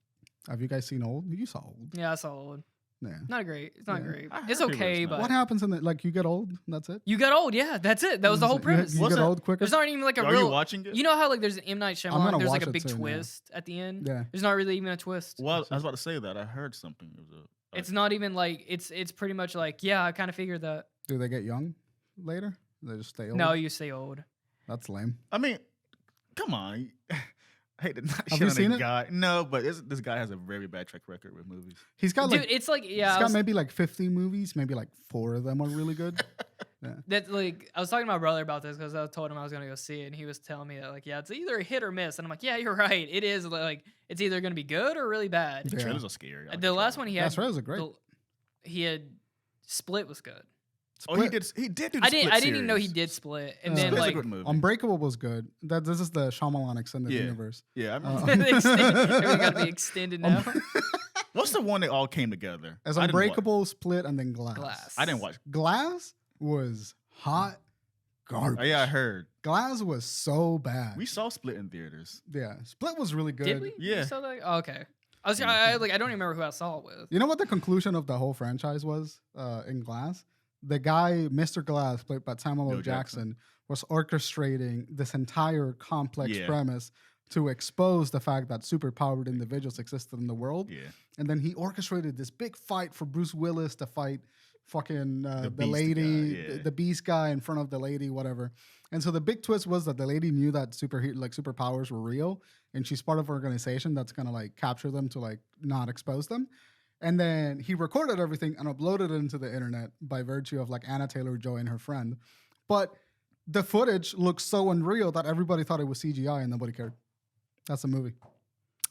Have you guys seen Old? You saw Old. Yeah, I saw old. Yeah. Not great. It's not Yeah. great. I heard It's people okay, it's not. but What happens in the like you get old? That's it. you got old. Yeah, that's it. That was the whole premise. You What's get that? old quicker. There's not even like a Are real. you watching it? You know how like there's an M Night gonna Shyamalan. There's like watch a it big soon, yeah. twist at the end. Yeah. There's not really even a twist. Well, I was about to say that. I heard something. It was a. It's not even like it's pretty much like yeah. I kind of figured that. Do they get young later? They just stay old. No, you stay old. That's lame. I mean, come on. I hate to not Have shit you on seen the it? guy. No, but this guy has a very bad track record with movies. He's got Dude, like it's like yeah. he's I got was- maybe like 50 movies. Maybe like 4 of them are really good. That like I was talking to my brother about this because I told him I was gonna go see it, and he was telling me that like yeah, it's either a hit or miss, and I'm like yeah, you're right. It is like it's either gonna be good or really bad. The Yeah. trailers are scary. I like The last trailers. one he had, That's right. It was a great. he had Split was good. Oh, he did. He did do. The I didn't Split even know he series. did Split, and Uh, then Split's a like good movie. Unbreakable was good. This is the Shyamalan extended Yeah. universe. Yeah, I Uh, remember. everything got to be extended now. What's the one that all came together? As I didn't wa- Unbreakable, Split, and then Glass. Glass. I didn't watch. Glass was hot garbage. Oh, yeah, I heard. Glass was so bad. We saw Split in theaters. Yeah, Split was really good. Did we? Yeah. You saw that? Oh, okay. I don't even remember who I saw it with. You know what the conclusion of the whole franchise was in Glass? The guy, Mr. Glass, played by Samuel L. Bill Jackson, was orchestrating this entire complex Yeah. premise to expose the fact that superpowered individuals existed in the world. Yeah. And then he orchestrated this big fight for Bruce Willis to fight fucking the Beast lady, guy, yeah. the beast guy in front of the lady, whatever. And so the big twist was that the lady knew that superpowers were real, and she's part of an organization that's gonna like capture them to like not expose them. And then he recorded everything and uploaded it into the internet by virtue of like Anna Taylor-Joy and her friend. But the footage looks so unreal that everybody thought it was CGI and nobody cared. That's the movie.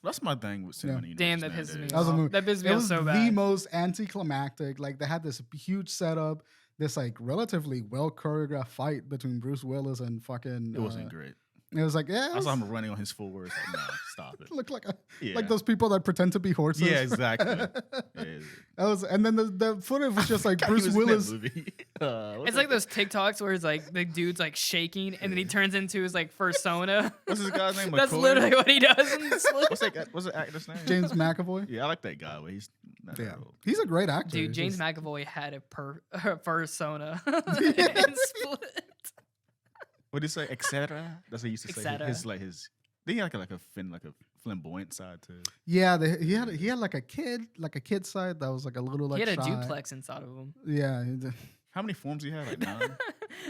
That's my thing with cinema. Yeah. Damn, that pisses me That was a off. movie. That pisses me It off was so the bad. most anticlimactic. Like they had this huge setup, this like relatively well choreographed fight between Bruce Willis and fucking. It wasn't great. It was like yeah, I saw him running on his full words. Like, no, stop it. look like Yeah. like those people that pretend to be horses. Yeah, exactly. Yeah. That was, and then the footage was just like God, Bruce he was in that Willis. movie. It's like those TikToks where it's like the dude's like shaking and then he turns into his like persona. What's his guy's name? That's McCoy? literally what he does in Split. What's the actor's name? James McAvoy. Yeah, I like that guy, but he's not that Yeah, old. he's a great actor. Dude, He's James just- McAvoy had a persona in Split. What did he say? Etc. That's what he used to say. Etc. His like his. They had like a flamboyant side too. Yeah, he had like a kid side that was like a little like He had a shy. duplex inside of him. Yeah, he did. How many forms do you have? Like 9.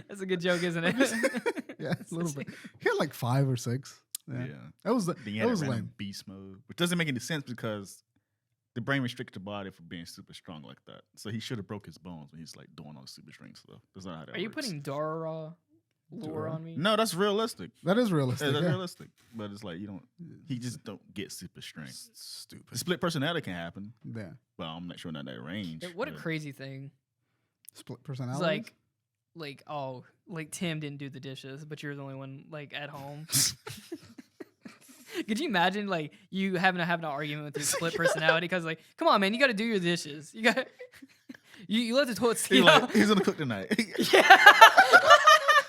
That's a good joke, isn't it? Yeah, a little bit. He had like 5 or 6. Yeah, that was Then you that had was it ran in lame. beast mode, which doesn't make any sense because the brain restricts the body for being super strong like that. So he should have broke his bones when he's like doing all the super strength stuff. That's not how that Are you works. putting Dora lore Dora? on me? No, that's realistic. That is realistic. That's yeah. realistic. But it's like he just don't get super strength. Stupid. Split personality can happen, Yeah, but I'm not sure in that range. Yeah, what a but- crazy thing. split It's personality. like oh, like Tim didn't do the dishes, but you're the only one like at home. Could you imagine like you having to have an argument with your split personality? Because like, come on, man, you got to do your dishes. You got you let the toilet He's seat like, out. he's gonna cook tonight. Yeah.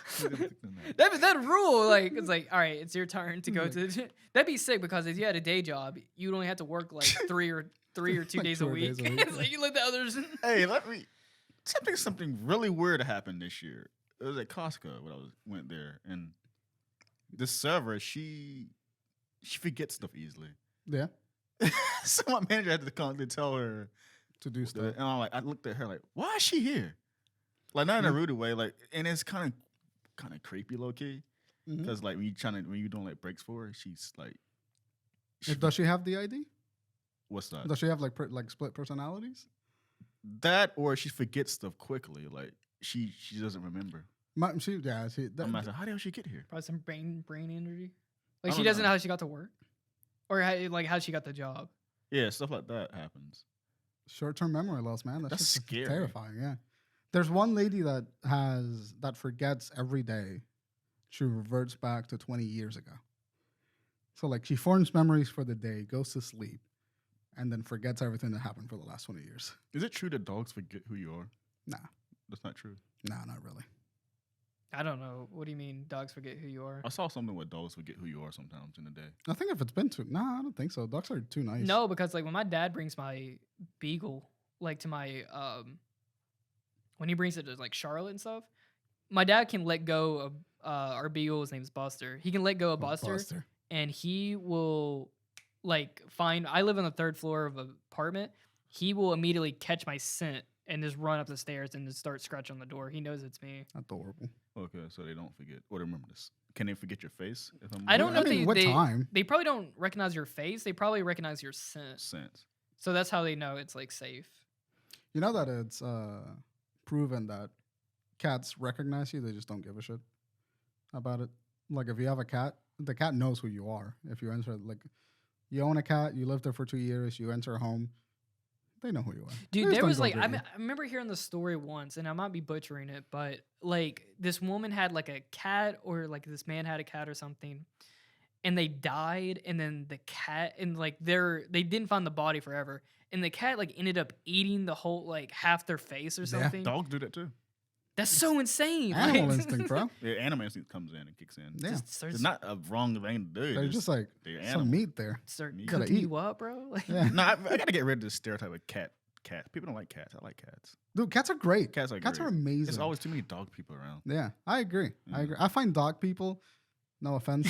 He's gonna cook tonight. That rule, like, it's like, all right, it's your turn to go to. That'd be sick because if you had a day job, you'd only have to work like three or 2 Like days 2 a week. days a week, It's yeah. like you let the others. Hey, something really weird happened this year. It was at Costco when went there, and this server she forgets stuff easily. Yeah, So my manager had to come to tell her, to do stuff. and I looked at her like, why is she here? Like not in a rude way, like, and it's kind of creepy, low key, Mhm. because like when you doing like breaks for her, she's like, Does she have the ID? what's that? Does she have like split personalities? That or she forgets stuff quickly, like she doesn't remember. She I'm asking, how did she get here? Probably some brain energy. I Like she don't doesn't know. know how she got to work, or how she got the job. Yeah, stuff like that happens. short-term memory loss, man. That's That's scary. terrifying. Yeah, there's one lady that forgets every day. She reverts back to 20 years ago. So like she forms memories for the day, goes to sleep, and then forgets everything that happened for the last 20 years. Is it true that dogs forget who you are? Nah, That's not true. nah, not really. I don't know. What do you mean dogs forget who you are? I saw something where dogs forget who you are sometimes in the day. I think if it's been too, nah, I don't think so. Dogs are too nice. No, because like when my dad brings my beagle like to my when he brings it to like Charlotte and stuff, my dad can let go of our beagle. His name's Buster. He can let go of Buster, and he will like find. I live on the 3rd floor of an apartment. He will immediately catch my scent and just run up the stairs and just start scratching on the door. He knows it's me. Adorable. Okay, so they don't forget or they remember this. Can they forget your face? If I'm I don't know I mean, what time? They probably don't recognize your face. They probably recognize your scent. sense. So that's how they know it's like safe. You know that it's proven that cats recognize you, they just don't give a shit about it. Like if you have a cat, the cat knows who you are. If you enter, like, you own a cat, you live there for 2 years, you enter a home, they know who you are. They Dude, just there don't was go like, get I you. remember hearing the story once, and I might be butchering it, but like this woman had like a cat, or like this man had a cat or something, and they died, and then the cat, and like they didn't find the body forever, and the cat like ended up eating the whole like half their face or Yeah. something. Dogs do that too. That's so insane. Animal like- instinct, bro. Yeah, animal instinct comes in and kicks in. Yeah. Just starts, It's not a wrong thing to do. They're just like they're some animals. meat there. start You gotta cooking eat. you up, bro. Like, Yeah. No, I gotta get rid of this stereotype of cat. People don't like cats. I like cats. Dude, cats are great. Cats are Cats great. are amazing. There's always too many dog people around. Yeah, I agree. I Yeah. agree. I find dog people, no offense,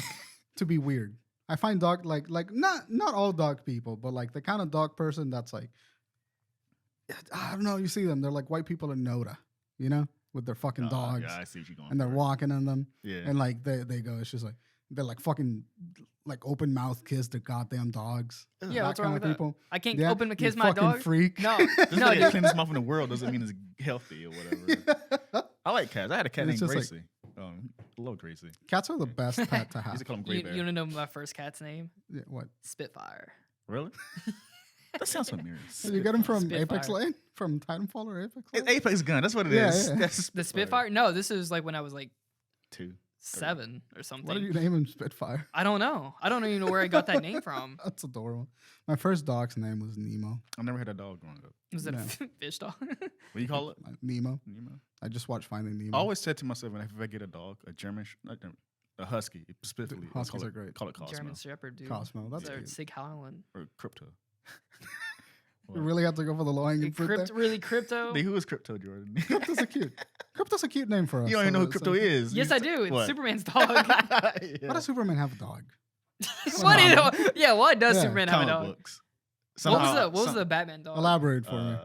to be weird. I find dog like not all dog people, but like the kind of dog person that's like, I don't know. You see them, they're like white people in Noda, you know, with their fucking dogs, Yeah, I see what you're going. and they're for. walking in them, Yeah. and like they go. It's just like they're like fucking like open mouth kiss their goddamn dogs. Yeah, That what's wrong kind with of that? people. I can't Yeah, open my you kiss my fucking dog. freak. No, Just no, because dude. cleanest mouth in the world doesn't mean it's healthy or whatever. I like cats. I had a cat It's named just Gracie. Love Gracie. Cats are the best pet to I have. used to call him You, Gray you Bear. want to know my first cat's name? Yeah, what? Spitfire. Really? That sounds familiar. Did you get him from Apex Spitfire. Lane? From Titanfall or Apex Lane? It's Apex gun. That's what it Yeah, is. yeah. That's The Spitfire? No, this is like when I was like 2. 7 or something. Why did you name him Spitfire? I don't know. I don't even know where I got that name from. That's adorable. My first dog's name was Nemo. I never had a dog growing up. Was it No. a fish dog? What do you call it? Nemo. Nemo. I just watched Finding Nemo. I always said to myself, if I get a dog, a a husky, specifically, I'll Huskies call are it, great. Call it Cosmo German Shepherd, dude. Cosmo. That's Or cute. Sig Howland. or Crypto. You really have to go for the low hanging fruit there. Really crypto? Who is Crypto, Jordan? Crypto's a cute. Crypto's a cute name for us. You don't even know who so- Crypto is. Yes, I do. It's What? Superman's dog. Why Yeah. does Superman have a dog? What do you know? Yeah, why does Yeah. Superman have a Comic dog? books. What was the Batman dog? Elaborate for me.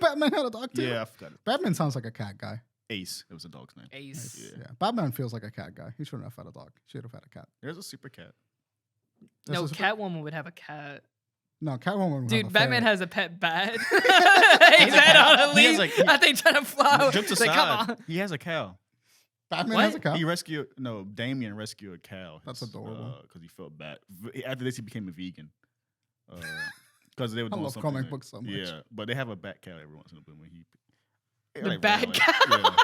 Batman had a dog too. Yeah, I forgot it. Batman sounds like a cat guy. Ace. It was a dog's name. Ace. Yeah. Yeah. Batman feels like a cat guy. He shouldn't have had a dog. Should have had a cat. There's a super cat. No, This is- Catwoman would have a cat. No, Catwoman. would Dude, have a Batman ferret. has a pet bat. He's head on a He has, leash. like, I think trying to fly. Jokes It's like, aside, come on. he has a cow. Batman What? has a cow. He rescued Damien rescued a cow. That's adorable. Because he felt bad. After this, he became a vegan. Because they were doing love something. comic books so much. Yeah, but they have a bat cow every once in a blue when he. The like, bat like, cow. Yeah.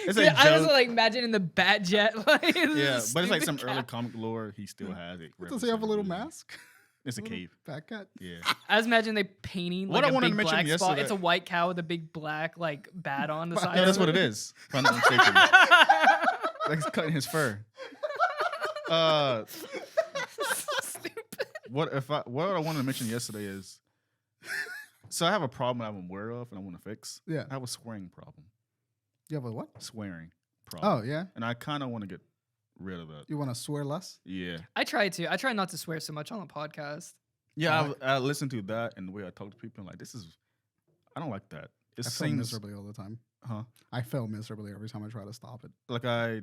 It's Dude, like I was joke. like imagining the bat jet. Like, Yeah, but it's like some stupid early cat. comic lore. He still has it. Does he have a little represented. mask? It's a Little cave. Bat cat. Yeah. I was imagining they painting What like I a wanted to big mention black spot. yesterday- It's a white cow with a big black like bat on the side. Yeah, that's of what it it is. If I'm not mistaken. Like he's cutting his fur. Stupid. What I wanted to mention yesterday is, so I have a problem I'm aware of and I want to fix. Yeah. I have a swearing problem. You have a what? Swearing problem. Oh yeah. And I kind of want to get rid of that. You want to swear less? Yeah. I try to. I try not to swear so much on the podcast. Yeah, I listen to that and the way I talk to people. I'm like, I don't like that. It I fail seems, miserably all the time. huh? I fail miserably every time I try to stop it. Like I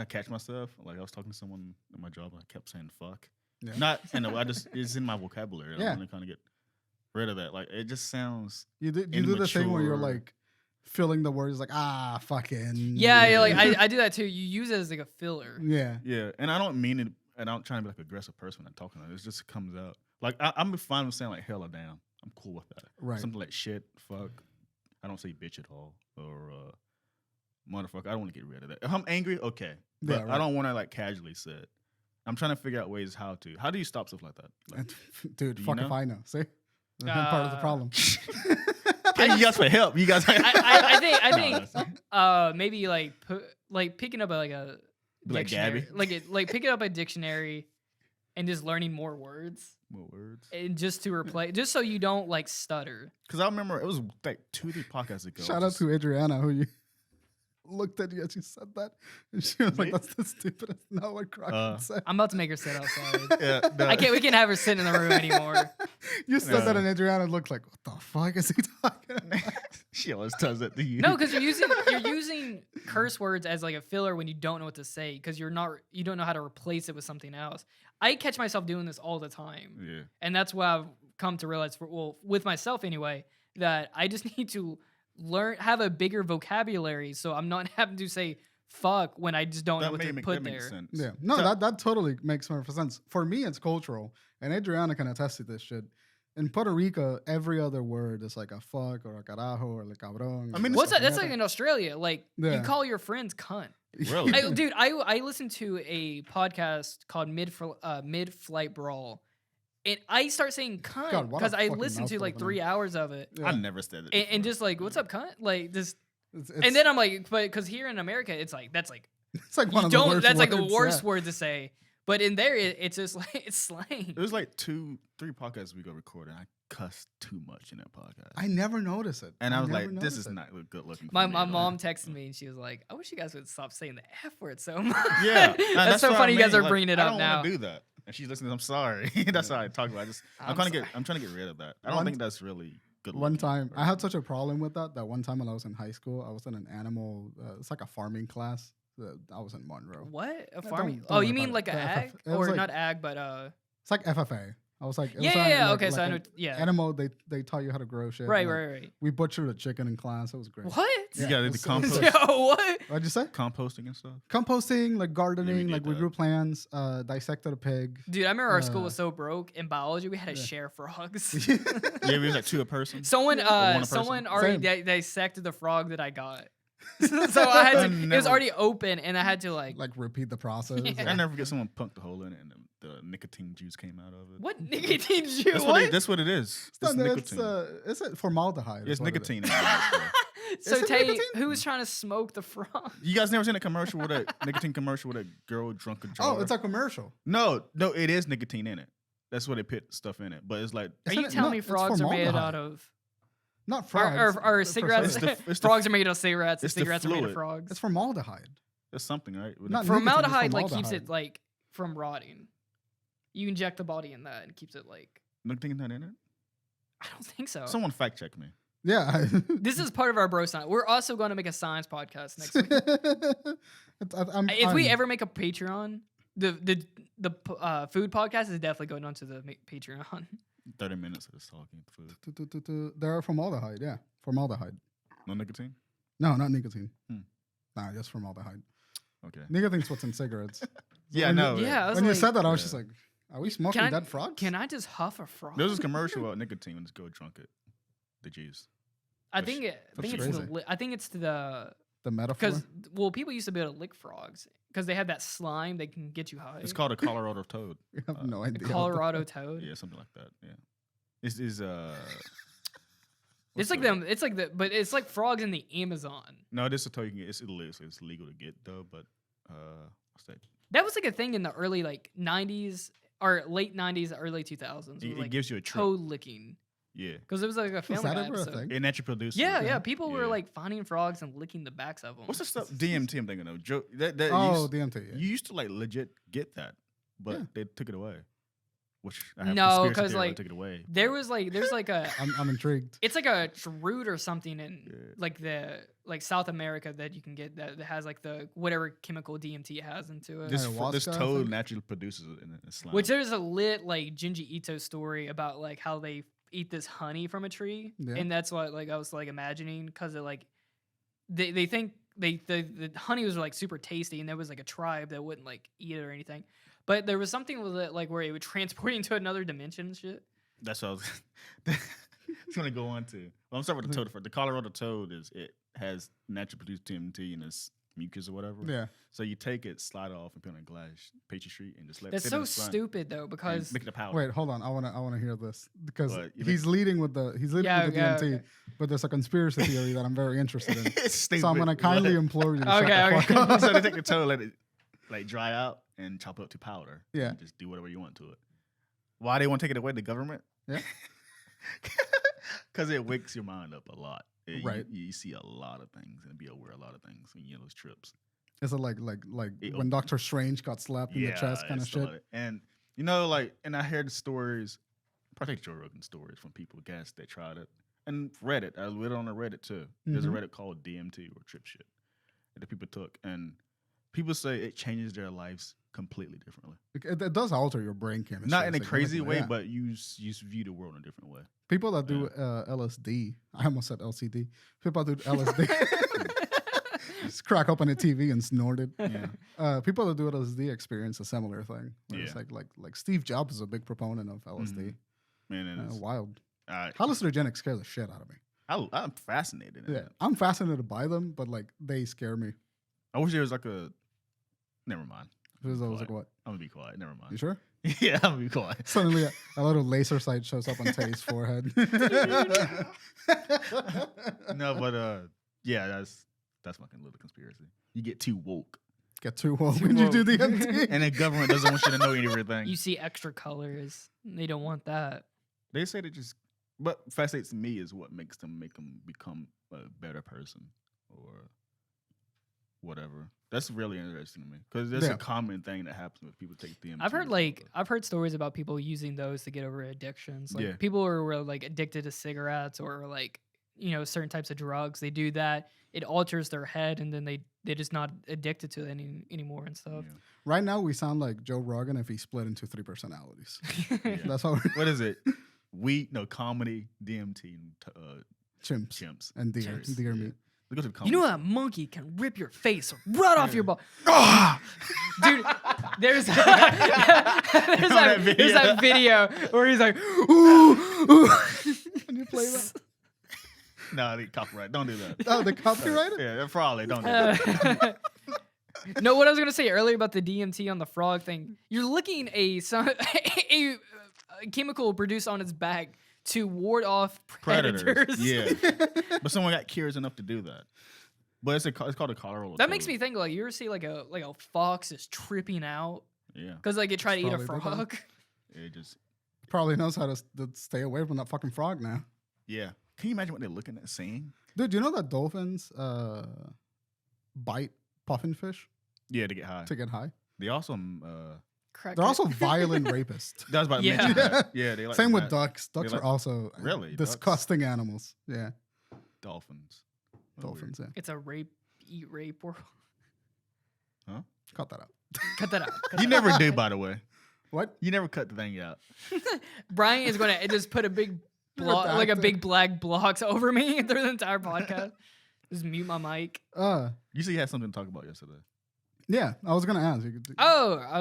catch myself. Like I was talking to someone at my job and I kept saying fuck. Yeah. Not, it's in my vocabulary. Yeah. I want to kind of get rid of that. Like it just sounds. You do the thing where you're Immature. like filling the words like fucking. Yeah, like I do that too. You use it as like a filler. Yeah. Yeah, and I don't mean it. And I'm trying to be like aggressive person when I'm talking. It just comes out. Like I'm fine with saying like hell or damn. I'm cool with that. Right. Something like shit, fuck. I don't say bitch at all or motherfucker. I don't want to get rid of that. If I'm angry, okay, but Yeah, right. I don't want to like casually say it. I'm trying to figure out ways how to. How do you stop stuff like that? Like, Dude, Do you fuck know? if I know. See, that's part of the problem. okay, you guys for help. You guys. I No, think maybe like picking up a Like dictionary, Gabby? like picking up a dictionary and just learning more words More words. and just to replace just so you don't like stutter. Because I remember it was like 2-3 podcasts ago. Shout out to Adriana who you looked at you as you said that, and she was like, Me? "That's the stupidest." No, what Croc would say. I'm about to make her sit outside. Yeah, no. I can't. We can't have her sit in the room anymore. You said that, Yeah. and Adriana looked like, "What the fuck is he talking about?" She always does that to you. No, because you're using curse words as like a filler when you don't know what to say because you don't know how to replace it with something else. I catch myself doing this all the time, Yeah. and that's why I've come to realize, with myself anyway, that I just need to have a bigger vocabulary so I'm not having to say fuck when I just don't know what to put that there. makes sense. Yeah, no, So- that totally makes more sense. For me, it's cultural, and Adriana can attest to this shit. In Puerto Rico, every other word is like a fuck or a carajo or a cabrón. I mean, What's that? that? That's like in Australia. Like you Yeah. call your friends cunt. Really? Dude, I listened to a podcast called Mid-Flight Brawl, and I start saying cunt God, what a because I fucking listened to mouthful like of a 3 name. hours of it, Yeah. I never said it. and before. just like, what's up, cunt? Like just, It's, and then I'm like, but because here in America, it's like that's like it's like one you of the don't. worst That's like the words, worst yeah. word to say. But in there, it's just like it's slang. It was like 2-3 podcasts we go record, and I cussed too much in that podcast. I never notice it, and I was never like, this notice is it. not good looking. for My me at all. mom texted me and she was like, "I wish you guys would stop saying the F word so much." Yeah, that's so what I funny. You guys mean, are bringing it I up don't now. wanna do that. And she's listening. I'm sorry. That's how I talk about it. I'm trying to get rid of that. I don't One think that's really good. One looking time, or- I had such a problem with that. That one time when I was in high school, I was in an animal. It's like a farming class. I was in Monroe. What a don't- farming? don't Oh, worry you about mean it. like a The ag FF it was or like- not ag, but It's like FFA. I was like, it was yeah, like- yeah. like- Okay, so like I know. an Yeah, Animal. They taught you how to grow shit. right, like, right. We butchered a chicken in class. It was great. What? You Yeah, got it the was- compost, Yo, what? What'd you say? composting and stuff. Composting, like gardening, did like we that. grew plants, dissected a pig. Dude, I remember our school Uh, was so broke in biology. We had to yeah. share frogs. Yeah, it was like 2 a person. Someone, one a person? someone already Same. dissected the frog that I got. So I had to. I It was never- already open, and I had to like. Like repeat the process. Yeah. I never forget someone punked a hole in it, and the nicotine juice came out of it. What nicotine juice? That's What? that's what it is. It's nicotine. It's formaldehyde. It's is what it is. nicotine. in it. So Is it Tay, nicotine? who was trying to smoke the frog? You guys never seen a commercial with a nicotine commercial with a girl drunk a jar? Oh, it's a commercial. no, it is nicotine in it. That's what they put stuff in it. But it's like Are Isn't you it- telling no, me it's frogs are made formaldehyde. out of? Not Or, frogs. or for cigarettes? certain. It's the- Frogs are made of cigarettes. And it's the cigarettes are made of fluid. frogs. It's formaldehyde. there's something, right? With Not the- nicotine, it's Formaldehyde like keeps formaldehyde. it like from rotting. You inject the body in that and keeps it like. nicotine not in it. I don't think so. Someone fact check me. Yeah. This is part of our bro science. We're also going to make a science podcast next week. If we ever make a Patreon, the food podcast is definitely going onto the Patreon. 30 minutes of just talking food. They're formaldehyde, yeah. Formaldehyde. No nicotine? No, not nicotine. Nah, just formaldehyde. Okay. Nicotine's what's in cigarettes. Yeah, I when know. Yeah, I was When you like, said that, I was just like, are we smoking dead frogs? Can I just huff a frog? There was this commercial about nicotine when it's go drunk it. The juice. I think it's crazy. the The metaphor? because people used to be able to lick frogs because they have that slime that can get you high. It's called a Colorado toad. I have no idea. Colorado toad. Yeah, something like that. Yeah. It's But it's like frogs in the Amazon. No, this is a toad you can get. It's illegal, so it's legal to get though. But what's that? That was like a thing in the early like 90s or late 90s, early 2000s. It like gives you a trip. toad licking Yeah. because it was like a Was Family that Guy ever a episode. thing? It naturally produces. Yeah, it. yeah. People were Yeah. like finding frogs and licking the backs of them. What's the stuff? DMT. I'm thinking of. That Oh, used, DMT. Yeah. you used to like legit get that, but Yeah. they took it away. Which I have No, conspiracy 'cause, theory like, took it away. there's like a I'm intrigued. it's like a root or something in Yeah. like the South America that you can get that has like the whatever chemical DMT has into it. This Ayahuasca, I toad think? naturally produces it in a slime. Which there's a lit like Junji Ito story about like how they eat this honey from a tree, Yeah. and that's what like I was like imagining because it like they think the honey was like super tasty, and there was like a tribe that wouldn't like eat it or anything, but there was something with it like where it would transport you into another dimension and shit. That's what I was going to go on to. Well, I'm starting with the toad first. The Colorado toad it has naturally produced DMT in its mucus or whatever. Yeah. So you take it, slide it off, and put it on a glass pastry sheet, and just let it That's sit so in the sun stupid though and because make it a powder. Wait, hold on. I wanna hear this because What? You he's leading with the Yeah, with the yeah, DMT, okay. but there's a conspiracy theory that I'm very interested in. It's stupid. So I'm gonna kindly implore you to shut Okay, the fuck okay. up. So they take the toad, let it like dry out, and chop it up to powder. Yeah. And just do whatever you want to it. Why they want to take it away? The government? Yeah. Because it wakes your mind up a lot. Right. You see a lot of things and be aware of a lot of things when you get those trips. Is it like It- when Doctor Strange got slapped in the chest kind of it's a lot shit? And you know, like, and I heard the stories, particularly Joe Rogan stories from people, guys that tried it, and Reddit. I read it on the Reddit too. There's a Mhm. Reddit called DMT or Trip Shit that the people took, and people say it changes their lives completely differently. It does alter your brain chemistry. Not in a crazy significantly, way, yeah. but you view the world in a different way. People that do LSD, I almost said LCD. People that do LSD, just crack open a TV and snort it. Yeah. People that do LSD experience a similar thing. Where It's Yeah. like Steve Jobs is a big proponent of LSD. Man, and it's, Wild. I, Hallucinogenic scares the shit out of me. I'm fascinated. In Yeah, it. I'm fascinated by them, but like they scare me. I wish there was like a. Never mind. Because I was like, what? I'm gonna be quiet. Never You mind. sure? Yeah, I'm gonna be quiet. Suddenly, a little laser sight shows up on Tay's forehead. No, but yeah, that's my little conspiracy. You get too woke, Get too woke when you do the DMT. and the government doesn't want you to know everything. you see extra colors. They don't want that. They say they just. What fascinates me is what makes them become a better person or whatever. That's really interesting to me because that's Yeah. a common thing that happens when people take DMT. I've heard stories about people using those to get over addictions. Like Yeah. people who are like addicted to cigarettes or like certain types of drugs. They do that. It alters their head, and then they're just not addicted to it anymore and stuff. Yeah. Right now, we sound like Joe Rogan if he split into 3 personalities. Yeah. That's how What is it? Comedy, DMT, and chimps chimps. and deer, Chimps. deer Yeah. meat. Look at the You comedy. know that monkey can rip your face right off your ball. Ah! Dude, there's there's that that video where he's like, ooh, ooh. Can you play that? No, they copyright. Don't do that. Oh, the copyrighted? Yeah, probably don't do that. No, what I was gonna say earlier about the DMT on the frog thing, you're licking a chemical produced on its back to ward off predators. Yeah, but someone got curious enough to do that. But it's called a Colorado. That makes me think like you ever see like a fox is tripping out Yeah, because like it tried to eat a Probably did that. frog. it just Probably knows how to stay away from that fucking frog now. yeah. Can you imagine what they're looking at seeing? Dude, you know that dolphins bite puffinfish Yeah, to get high. to get high? They also Crack They're it. also violent rapists. that was about to Yeah. mention that. Yeah, they like Same with that. ducks. Ducks like- are also Really? disgusting animals. Yeah. dolphins. Oh, Dolphins. Yeah. It's a eat rape world. Cut that out. Cut that out. Cut Weird. You that never out. do, by the way. What? You never cut the thing out. Brian is going to just put a big like a big black blocks over me through the entire podcast. Just mute my mic. You said you had something to talk about yesterday. Yeah, I was gonna ask. Oh, I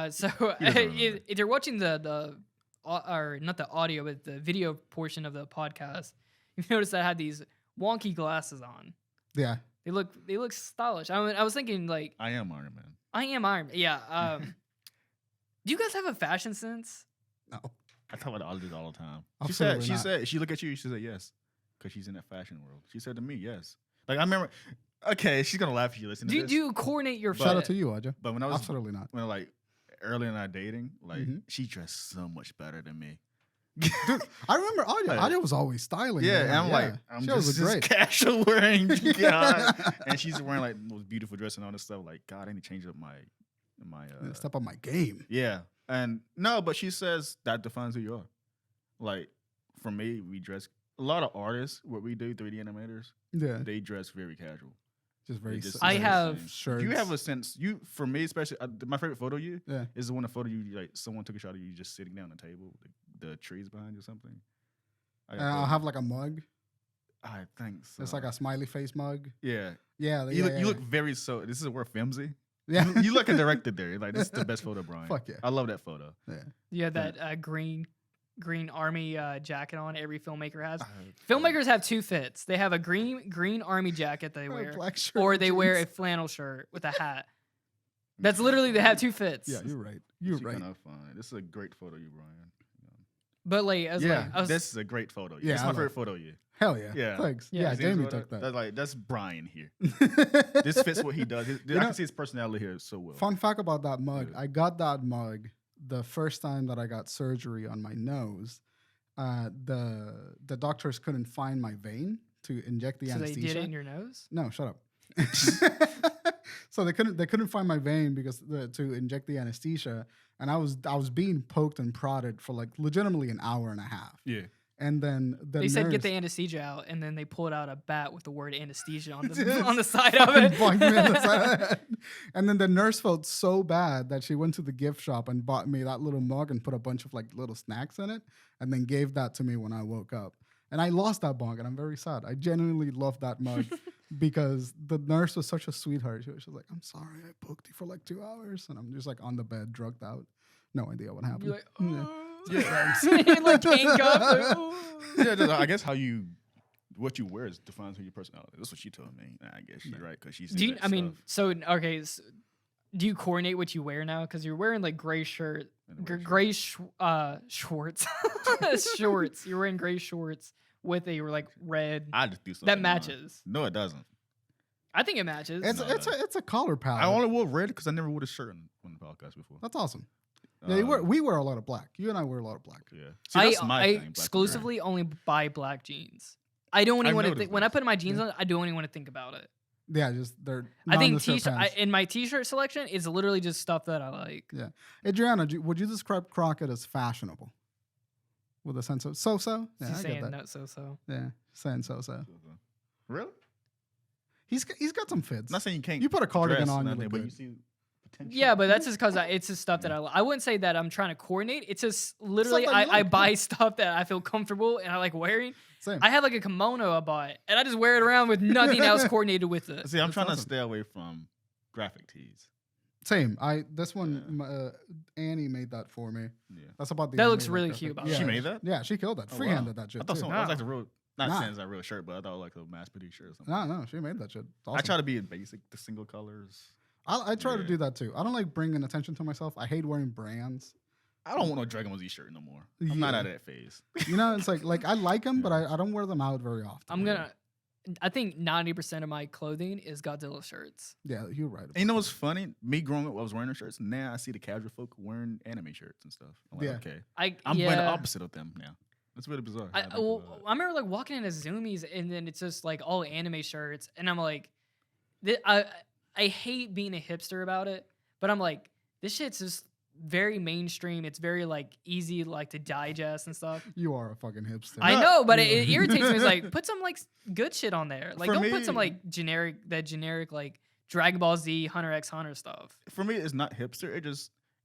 was so He doesn't remember. if you're watching the or not the audio but the video portion of the podcast, you notice that I had these wonky glasses on. Yeah. They look stylish. I was thinking like I am Iron Man. I am Iron Man. Yeah. Do you guys have a fashion sense? No. I talk about all this all the time. Absolutely She not. said, she look at you, she said yes. Because she's in that fashion world. She said to me, yes. Like, I remember, okay, she's going to laugh if you listen to this. Do you coordinate your Shout out fit? to you, Aja. But when I was, Absolutely not. when like, early in our dating, like, Mhm. she dressed so much better than me. Dude, I remember Aja. Yeah. Aja was always styling. Yeah, her. and I'm like, I'm she just was this great. casual wearing God. And she's wearing like most beautiful dress and all this stuff. Like, God, I need to change up my Step up my game. yeah. And no, but she says that defines who you are. Like, for me, we dress a lot of artists, what we do, 3D animators, Yeah, they dress very casual. just very. They just- I it's have the same. shirts. You have a sense. You, for me especially, my favorite photo of you Yeah. is the one, a photo you like. Someone took a shot of you just sitting down at the table, the trees behind you, or something. I'll have like a mug. I think so. It's like a smiley face mug. yeah. Yeah, You, yeah, you look very so. This is a word flimsy. Yeah, You look a directed there. Like, this is the best photo, Brian. Fuck yeah. I love that photo. Yeah. You have that green army jacket on. Every filmmaker has. Uh, Filmmakers have two fits. They have a green army jacket they Or a wear, black shirt or and they wear a jeans. flannel shirt with a hat. That's literally they have two fits. Yeah, you're right. You're right. Kind of fun. This is a great photo, of you, Brian. But like, I was Yeah, like, I was, this is a great photo. Yeah, It's I my love favorite it. photo of you. Hell yeah. Yeah. Thanks. Yeah. Yeah, See this Jamie photo? took that. That's like, that's Brian here. This fits what he does. I know- can see his personality here so well. Fun fact about that mug. Yeah. I got that mug the first time that I got surgery on my nose. The doctors couldn't find my vein to inject the so they anesthesia. did it in your nose. No, shut up. So they couldn't find my vein because to inject the anesthesia, and I was being poked and prodded for like legitimately an hour and a half. Yeah. And then They said get nurse- the anesthesia out, and then they pulled out a bat with the word anesthesia on the on the side of it. Bonked me in the side. And then the nurse felt so bad that she went to the gift shop and bought me that little mug and put a bunch of like little snacks in it, and then gave that to me when I woke up. And I lost that mug, and I'm very sad. I genuinely love that mug because the nurse was such a sweetheart. She was just like, "I'm sorry, I poked you for like 2 hours," and I'm just like on the bed, drugged out. No idea what happened. You're like, Yeah. oh. Like handcuffed. Like, oh. Yeah, just, I guess what you wear defines who your personality is. That's what she told me. I guess she's right because she's. Do you, I mean, so okay. So do you coordinate what you wear now? Because you're wearing like gray shirt, gray shorts, shorts. You're wearing gray shorts with a like red. I just do something That on. matches. No, it doesn't. I think it matches. It's No, it's a color palette. I only wore red because I never wore a shirt on the podcast before. That's awesome. Yeah, we wear a lot of black. You and I wear a lot of black. Yeah. See, that's my I thing, black and exclusively only buy black jeans. I don't even want to noticed think when I this. put my jeans Yeah. on. I don't even want to think about it. Yeah, just they're. I think nondescript t-shirt pants. in my t-shirt selection is literally just stuff that I like. Yeah, Adriana, would you describe Crockett as fashionable? With a sense of so-so? Yeah, She's I saying get that. no, so. Yeah, saying so-so. Really? He's got some fits. I'm not saying you can't. You put a cardigan dress on, you nothing, look but good. you see potential. Yeah, but that's just because it's just stuff that I wouldn't say that I'm trying to coordinate. It's just literally Stuff that you I like, buy yeah. stuff that I feel comfortable and I like wearing. Same. I have like a kimono I bought, and I just wear it around with nothing else coordinated with it. See, I'm That's trying to awesome. stay away from graphic tees. Same. This one, Annie made that for me. Yeah. That's about the. That only, looks really graphic- cute, by the yeah. way. She made that? Yeah, she killed that. Oh, Freehanded wow. that shit. I thought too. someone, I was like the real, not Nah. saying it's a real shirt, but I thought like a mass produced shirt or something. No, she made that shit. It's awesome. I try to be basic, the single colors. I try to Yeah. do that too. I don't like bringing attention to myself. I hate wearing brands. I don't want no Dragon Ball Z shirt no more. I'm not Yeah. out of that phase. You know, it's like I like them, but I don't wear them out very often. I think 90% of my clothing is Godzilla shirts. Yeah, you're right. And you know what's funny? Me growing up, I was wearing their shirts. Now I see the casual folk wearing anime shirts and stuff. I'm like, Yeah. okay. I'm wearing the opposite of them now. It's really bizarre. how I, I think well, about it. I remember like walking into Zoomies and then it's just like all anime shirts, and I'm like, I hate being a hipster about it, but I'm like, this shit's just very mainstream. It's very like easy like to digest and stuff. You are a fucking hipster. I know, but it irritates me. It's like put some like good shit on there. Like For don't put some me- like generic like Dragon Ball Z, Hunter x Hunter stuff. For me, it's not hipster.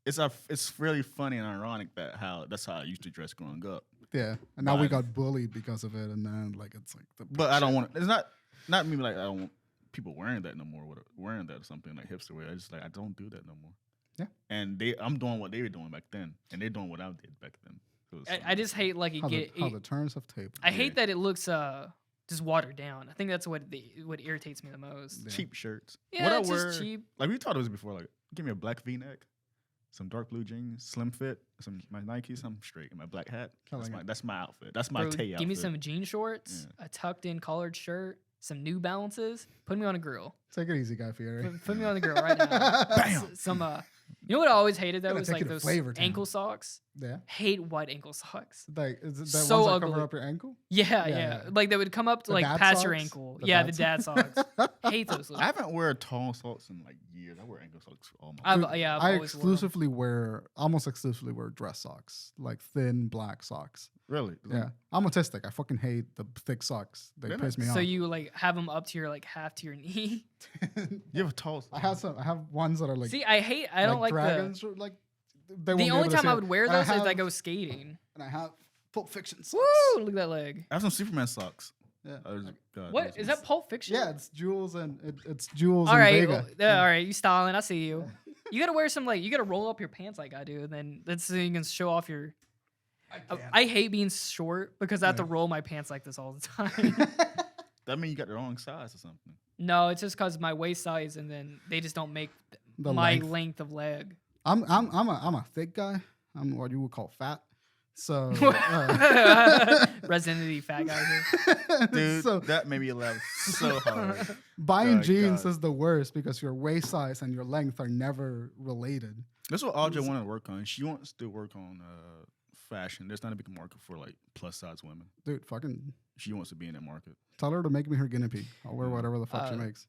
It's really funny and ironic that's how I used to dress growing up. Yeah, and now we But- got bullied because of it, and then like it's like the. But I don't want. It's not me like I don't want people wearing that no more. Wearing that or something like hipster wear. I don't do that no more. Yeah. And I'm doing what they were doing back then, and they're doing what I did back then. So it's I just hate like it how the turns have tape. I hate that it looks just watered down. I think that's what irritates me the most. Yeah. cheap shirts. Yeah, what I it's wear, just cheap. like we talked about this before. Like, give me a black V-neck, some dark blue jeans, slim fit, my Nikes. I'm straight, and my black hat. That's my outfit. That's my Bro, Tay give me outfit. some jean shorts, a tucked in collared shirt, some New Balances. Put me on a grill. Take it easy, Guy Fieri. Put me on the grill right now. Bam! Some you know what I always hated though Gotta was take like you to those Flavor Town. ankle socks. Yeah, Hate white ankle socks. like is it that So ones that ugly. cover up your ankle? Yeah, Yeah, yeah. yeah. Like they would come up to The like dad past your socks? ankle. The Yeah, dad the dad socks. Hate those. I haven't wear tall socks in like years. I wear ankle socks all my I've, life. yeah, I've I always wore 'em. almost exclusively wear dress socks, like thin black socks. Really? Yeah, I'm autistic. I fucking hate the thick socks. They They're piss not- me off. So you like have them up to your like half to your knee. You have tall. I have some. I have ones that are like. See, I don't like dragons. Like they won't the be only able to time see I it. would wear And those is I have- go skating. And I have Pulp Fiction socks. Woo! Look at that leg. I have some Superman socks. Yeah. God, What is that? Pulp Fiction? Yeah, it's Jules and it's Jules All and right, Vega. all right. You styling? I see you. You gotta wear some like you gotta roll up your pants like I do, and then that's so you can show off your. I hate being short because I have to roll my pants like this all the time. That means you got the wrong size or something. No, it's just because my waist size, and then they just don't make The my length. length of leg. I'm a thick guy. I'm what you would call fat. So Resident Evil fat guy here. Dude, so that made me laugh so hard. buying Oh, jeans God. is the worst because your waist size and your length are never related. That's what Audrey wanted to work on. She wants to work on fashion. There's not a big market for like plus size women. Dude, fucking She wants to be in that market. tell her to make me her guinea pig. I'll wear whatever the fuck she makes.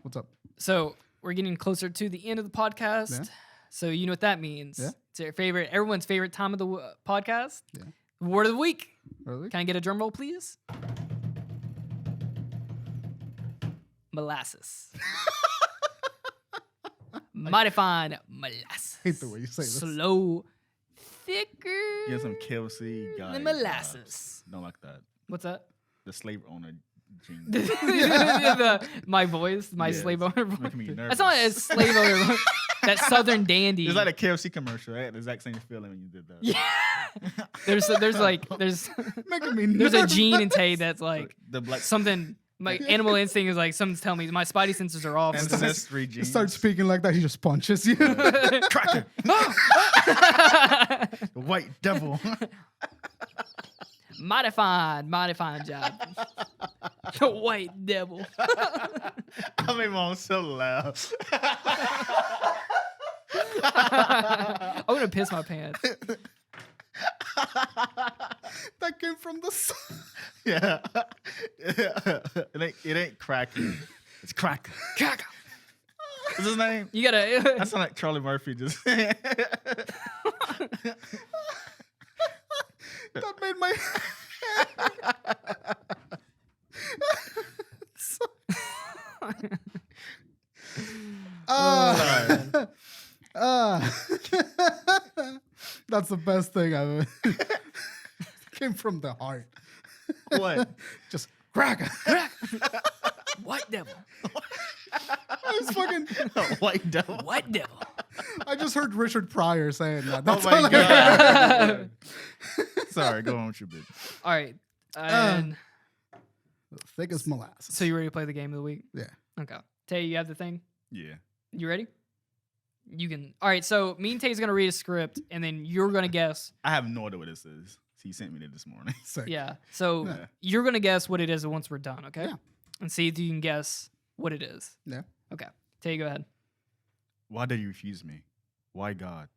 What's up? So we're getting closer to the end of the podcast. Yeah. So you know what that means. Yeah. It's everyone's favorite time of the podcast. Yeah. Word of the week. Really? Can I get a drum roll, please? Molasses. Mighty fine molasses. Hate the way you say this. Slow, thicker Get some KFC guy. than molasses. Don't like that. What's that? The slave owner jeans. My voice, my Yes. slave owner voice. Making me That's not a nervous. slave owner voice. That southern dandy. It's like a KFC commercial, right? The exact same feeling when you did that. Yeah. there's Making me there's a nervous. gene in Tay that's like The black something. My animal instinct is like something's telling me my spidey sensors are off. ancestry You jeans. start speaking like that, he just punches you. Cracker. The white devil. Mighty fine job. The white devil. I made mom so loud. I'm gonna piss my pants. That came from the sun. Yeah. It ain't cracking. It's crack. Crack. What's his name? You gotta. That sound like Charlie Murphy just. That made my That's the best thing I've ever came from the heart. What? Just crack. White devil. I was fucking White devil. White devil. I just heard Richard Pryor saying that. Oh That's my all I god. Sorry, go on with your bit. All right. And Thick as molasses. so you ready to play the game of the week? Yeah. Okay. Tay, you have the thing? Yeah. You ready? You can. All right. So me and Tay's gonna read a script, and then you're gonna guess. I have no idea what this is. He sent me this morning. Sick. Yeah. So Yeah. you're gonna guess what it is once we're done. Okay. Yeah. And see if you can guess what it is. Yeah. Okay. Tay, go ahead. Why did you refuse me? Why God?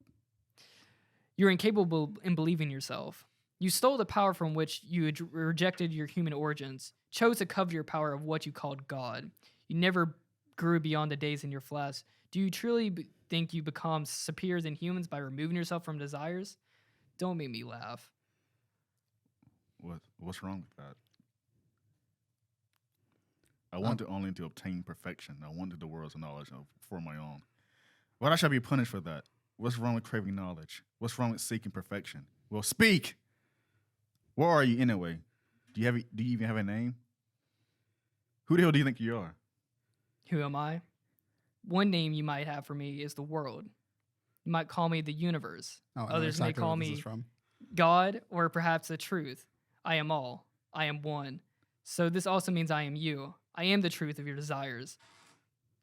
You're incapable in believing yourself. You stole the power from which you had rejected your human origins, chose to covet your power of what you called God. You never grew beyond the days in your flesh. Do you truly think you become superior than humans by removing yourself from desires? Don't make me laugh. What's wrong with that? I wanted only to obtain perfection. I wanted the world's knowledge for my own. Why should I be punished for that? What's wrong with craving knowledge? What's wrong with seeking perfection? Well, speak. What are you anyway? Do you even have a name? Who the hell do you think you are? Who am I? One name you might have for me is the world. You might call me the universe. Oh, I know Others may exactly call where this me is from. God, or perhaps the truth. I am all. I am one. So this also means I am you. I am the truth of your desires,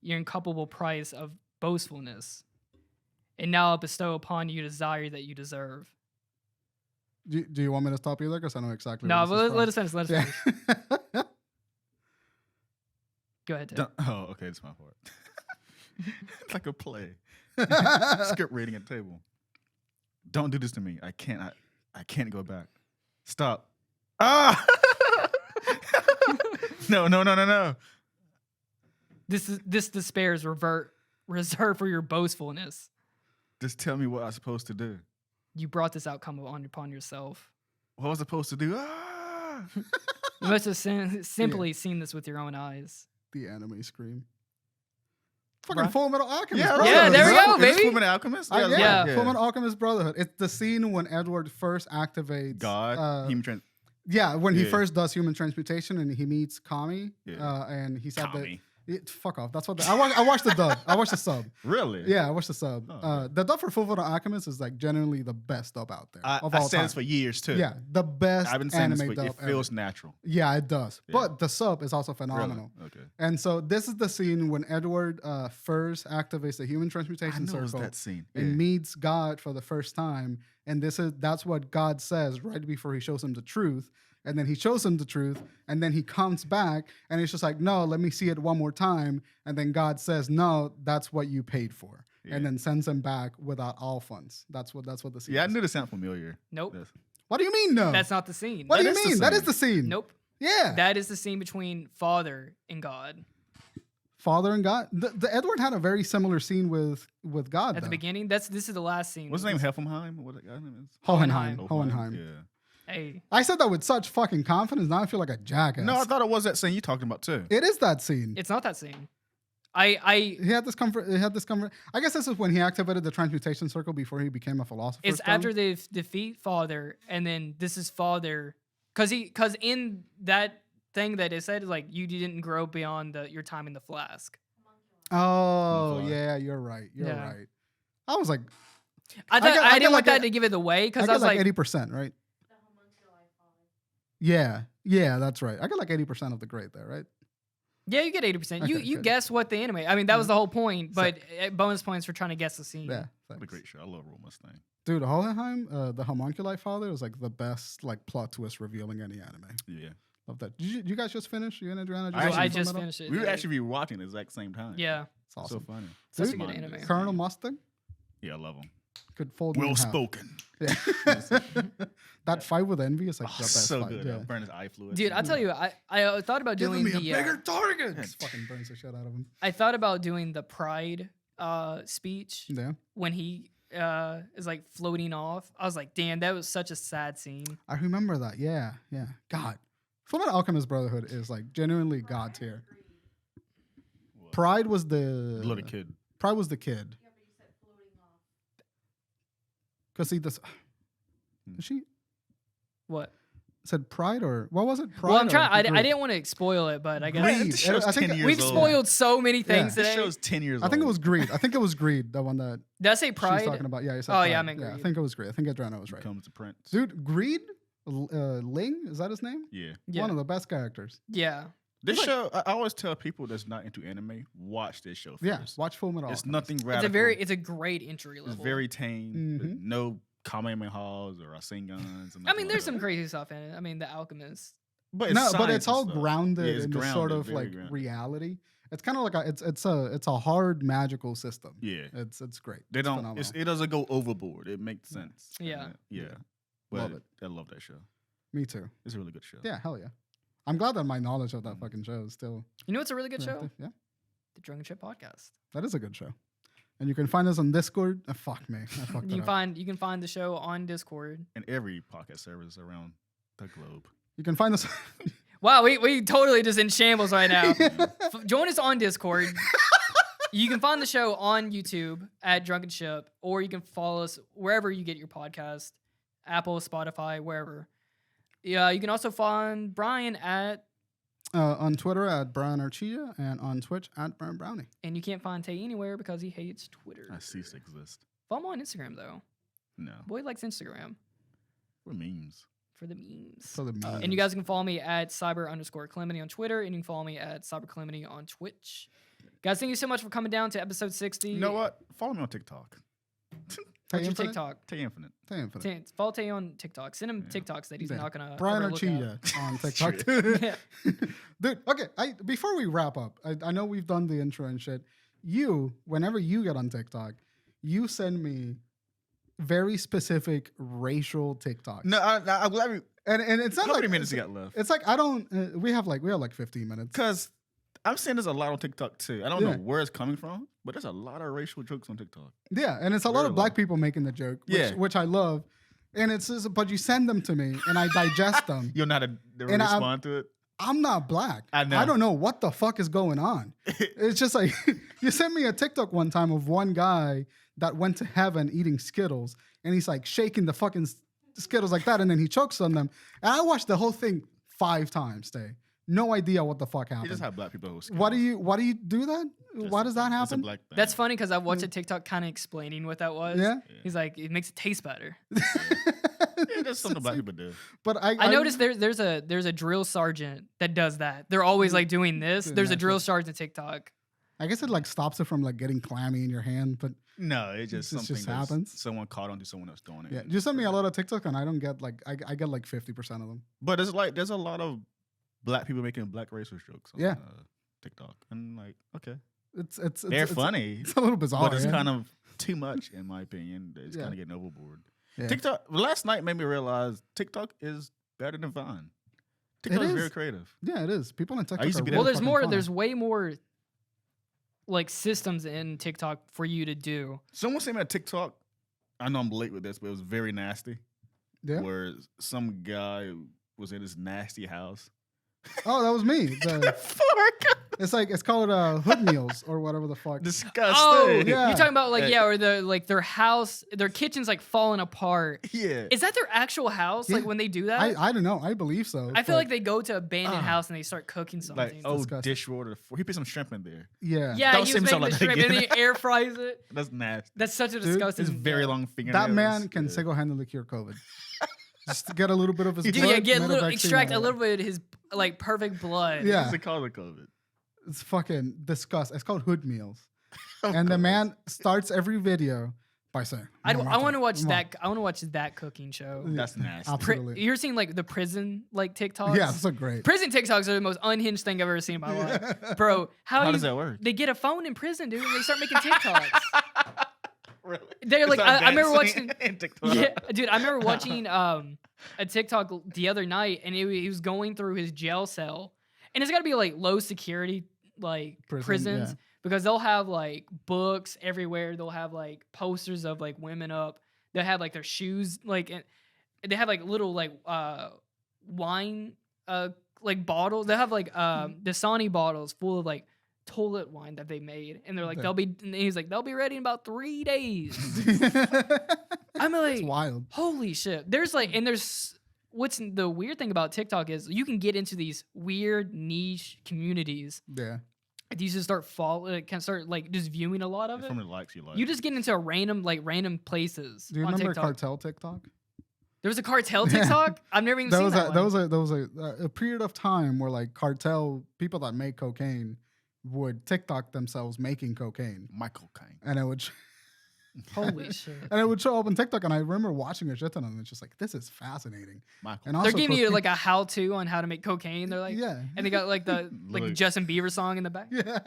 your incalculable price of boastfulness. And now I'll bestow upon you desire that you deserve. Do you want me to stop you there? Because I know exactly. No, where this is let us finish. Let us finish. from. Go ahead, Ted. Oh, okay, it's my part. It's like a play. Script reading at the table. Don't do this to me. I can't go back. Stop. Ah! No. This despair is reserved for your boastfulness. Just tell me what I'm supposed to do. You brought this outcome upon yourself. What was I supposed to do? Ah! You must have simply seen this with your own eyes. The anime scream. Fucking Right. Full Metal Alchemist. Yeah, Brotherhood. Yeah, there we Is go, this baby. Fullmetal Alchemist? Yeah. Full Metal Alchemist Brotherhood. It's the scene when Edward first activates God, human when he Yeah. first does human transmutation and he meets Kami. Yeah. And he said Kami. fuck off. That's what I watched the dub. I watched the sub. Really? Yeah, I watched the sub. Oh, The dub for Full Metal Alchemist is like genuinely the best dub out there of I all said time. this for years too. Yeah, the best I've been saying anime this for dub it ever. feels natural. Yeah, it does. Yeah. But the sub is also phenomenal. Really? Okay. And so this is the scene when Edward first activates the human I transmutation know it was circle that scene. and meets God for the first time. And that's what God says right before he shows him the truth. And then he shows him the truth, and then he comes back, and he's just like, "No, let me see it one more time." And then God says, "No, that's what you paid for," Yeah. and then sends him back without all funds. That's what the scene. Yeah, I is. knew this sound familiar. Nope. Yes. What do you mean, no? That's not the scene. What do That you is the mean? That is scene. the scene. Nope. Yeah. That is the scene between Father and God. Father and God. The Edward had a very similar scene with God At the though. beginning, this is the last scene. What's his name? Helfenheim? What that guy's name is? Hohenheim. Hohenheim. Hohenheim. Yeah. Hey, I said that with such fucking confidence. Now I feel like a jackass. No, I thought it was that scene you talking about too. It is that scene. it's not that scene. I He had this comfort. I guess this is when he activated the transmutation circle before he became a philosopher. it's after they defeat Father, and then this is Father, because in that thing that it said, like, you didn't grow beyond your time in the flask. Oh Fly. yeah, you're right. You're Yeah. right. I was like, I get- I didn't get want like that to give it away, I because I got was like like, 80%, right? The homunculi father. Yeah, that's right. I got like 80% of the grade there, right? yeah, you get 80%. You Okay, you good. guess what the anime. I mean, that was Yeah. the whole point. But bonus points for trying to guess the scene. Yeah. What a thanks. great show. I love Roll Mustang. Dude, Hohenheim, the homunculi father was like the best like plot twist revealing any anime. Yeah. Love that. Did you guys just finish? You and Adriana I watch I Fullmetal? just finished it. We would yeah. actually be watching at the exact same time. Yeah, It's awesome. So funny. such a Dude, good Mine anime. is- Colonel Mustang Yeah, I love him. could fold me in Well half. spoken. Yeah. That fight with Envy is like Oh, the best so fight. good. Yeah. Burn his eye fluid. Dude, I'll tell you, I thought about doing the target. Just fucking burns the shit out of him. I thought about doing the Pride speech Yeah. when he is like floating off. I was like, damn, that was such a sad scene. I remember that. Yeah. God. Fullmetal Alchemist Brotherhood is like genuinely God tier. Pride was the Bloody kid. Pride was the kid. Yeah, but you said floating off. Cause see this. She What? said Pride or what was it? Pride. Well, I'm trying. I Greed? didn't want to spoil it, but I guess Greed. This show's I think 10 years we've old. spoiled so many things This today. show's 10 years old. I think it was Greed. I think it was Greed. The one that Did I say she's Pride? talking about. Yeah. You said Oh, Pride. yeah, I meant I Greed. think it was Greed. I think Adriana was right. Comes the prince. Dude, Greed. Ling, is that his name? Yeah. Yeah. One of the best characters. Yeah. This Like- show, I always tell people that's not into anime, watch this show first. Yeah, watch Fullmetal It's Alchemist. nothing radical. It's a great entry It's level. very tame. Mhm. No Kamehamehas or Rasengans. I mean, there's some crazy stuff in it. I mean, The Alchemist. But No, but science it's all and stuff. grounded Yeah, it's in this sort grounded, of very like grounded. reality. It's kind of like it's a hard magical system. Yeah. It's great. They It's don't. phenomenal. It doesn't go overboard. It makes sense. Yeah. Yeah. Love But it. I love that show. Me too. It's a really good show. Yeah, hell yeah. I'm glad that my knowledge of that fucking show is still You know what's a really good show? active. Yeah, The Drunken Ship Podcast. that is a good show. And you can find us on Discord. Fuck me. I fucked You it can up. find the show on Discord. And every podcast service around the globe. You can find us. Wow, we totally just in shambles right now. Join us on Discord. You can find the show on YouTube at Drunken Ship, or you can follow us wherever you get your podcast, Apple, Spotify, wherever. Yeah, you can also find Bryan at, On Twitter at Bryan Archilla and on Twitch at BryanBrowny. and you can't find Tay anywhere because he hates Twitter. I cease to exist. Follow him on Instagram though. No. Boy likes Instagram What memes? for the memes. So the And you guys can follow me at cyber_calamity on Twitter, and you can follow me at cybercalamity on Twitch. Guys, thank you so much for coming down to episode 60. You know what? Follow me on TikTok. What's your Infinite? TikTok? Tay Infinite. Tay Infinite. Follow Tay on TikTok. Send him Yeah. TikToks that he's Yeah. not gonna Bryan ever look at. Archilla on TikTok. Yeah. Dude, okay. Before we wrap up, I know we've done the intro and shit. Whenever you get on TikTok, you send me very specific racial TikToks. No, I'm glad we. and it's not How like many minutes you got left? It's like I don't. We have like 15 minutes. Because I'm seeing there's a lot on TikTok too. I don't know Yeah. where it's coming from, but there's a lot of racial jokes on TikTok. Yeah, and it's a lot Very of black low. people making the joke, which I love. And it's just, but you send them to me and I digest them. You don't know how to And respond to it. I'm not black. I know. don't know what the fuck is going on. It's just like you sent me a TikTok one time of one guy that went to heaven eating Skittles, and he's like shaking the fucking Skittles like that, and then he chokes on them. And I watched the whole thing 5 times. No idea what the fuck You happened. just have black people who Why do you do that? Why does that It's a happen? black thing. That's funny because I watched a TikTok kind of explaining what that was. Yeah. He's like, it makes it taste better. Yeah, that's something black people do. But I noticed there's a drill sergeant that does that. They're always like doing this. Doing There's a that drill shit. sergeant TikTok. I guess it like stops it from like getting clammy in your hand, but No, it's just It just something that's happens. someone caught onto someone else doing it. yeah, you send me a lot of TikTok and I don't get like I get like 50% of them. But it's like there's a lot of black people making black racist jokes on Yeah. TikTok. And like, okay. It's They're funny. It's a little bizarre, but it's yeah. kind of too much in my opinion. It's Yeah. kind of getting overboard. Yeah. TikTok last night made me realize TikTok is better than Vine. TikTok is very is. creative. Yeah, it is. People on TikTok. used to are be really Well, there's fucking more. funny. There's way more like systems in TikTok for you to do. Someone sent me a TikTok. I know I'm late with this, but it was very nasty. Yeah. Where some guy was in this nasty house. Oh, that was me. The- it's called Hood Meals or whatever the fuck. Disgusting. Oh, Yeah. you're talking about like Yeah. or their house, their kitchen's like falling apart. Yeah. Is that their actual house? Like Yeah. when they do that? I don't know. I believe so. I feel but like they go to abandoned Ah. house and they start cooking something. Like, oh, disgusting. dishwater. He put some shrimp in there. yeah. yeah, don't he say was me making the something like shrimp and that then he air fries it. That's nasty. That's such a Dude, disgusting. It's very yeah. long fingernails. That man can Yeah. single-handedly cure COVID. Just to get a little bit of his Dude, blood. yeah, get a made little, vaccine extract out a of it. little bit of his like perfect blood. Yeah. What's it called? COVID. It's fucking disgusting. It's called Hood Meals. Of And the course. man starts every video by saying, I want to watch "Mwah." that. I want to watch that cooking show. That's nasty. Absolutely. You're seeing like the prison like TikToks. Yeah, so great. Prison TikToks are the most unhinged thing I've ever seen in my life, bro. How do does you- that work? They get a phone in prison, dude, and they start making TikToks. Really? They're like, I remember dancing watching. in TikTok. Yeah, dude, I remember watching a TikTok the other night, and he was going through his jail cell, and it's got to be like low security like Prison, prisons yeah. because they'll have like books everywhere. They'll have like posters of like women up. They'll have like their shoes like, and they have like little like wine like bottles. They have like Dasani bottles full of like toilet wine that they made, and they're like and he's like they'll be ready in about 3 days. I'm like, It's wild. holy shit. There's like, and there's what's the weird thing about TikTok is you can get into these weird niche communities. Yeah. And you just start can start like just viewing a lot of It's it. from the likes you like. You just get into random places Do you on remember TikTok. cartel TikTok? There was a cartel Yeah. TikTok. I've never even There seen was that. there one. was a period of time where like cartel people that make cocaine would TikTok themselves making cocaine, Michael Caine. and it would Holy shit. and it would show up on TikTok. And I remember watching a shit ton of them. It's just like, this is fascinating. Michael. And They're also giving you cocaine- like a how-to on how to make cocaine. They're like, yeah, and they got like the Look. Justin Bieber song in the back. yeah,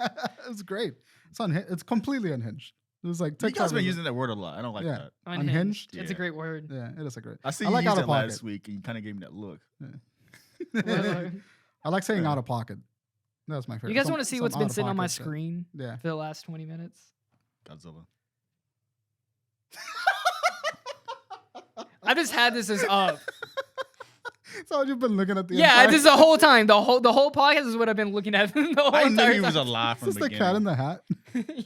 it's great. It's completely unhinged. It was like You TikTok. guys been was- using that word a lot. I don't like Yeah. that. Unhinged. Yeah. It's a great word. Yeah, it is a great. I see I you like used out that of last pocket. week, and you kind of gave me that look. I like saying Yeah. out of pocket. That's my favorite. You guys Some- want to see some what's been sitting on my out-of-pocket shit. screen Yeah. for the last 20 minutes? Godzilla. I just had this as up. So you've been looking at the Yeah, entire- this is the whole time. The whole podcast is what I've been looking at the whole I knew entire he was time. alive Is from this the the beginning. cat in the hat?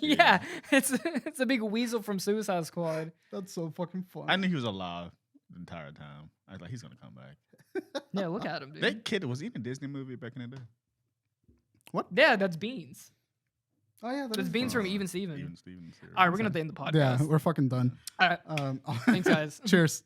Yeah, it's a big weasel from Suicide Squad. That's so fucking funny. I knew he was alive the entire time. I was like, he's gonna come back. Yeah, look at him, dude. That kid was he in a Disney movie back in the day. Yeah, that's Beans. Oh yeah, that That's is Beans from funny. Even Steven. Steven Stevens. Here. All right, we're gonna have to end the podcast. Yeah, we're fucking done. All right, thanks, guys. Cheers.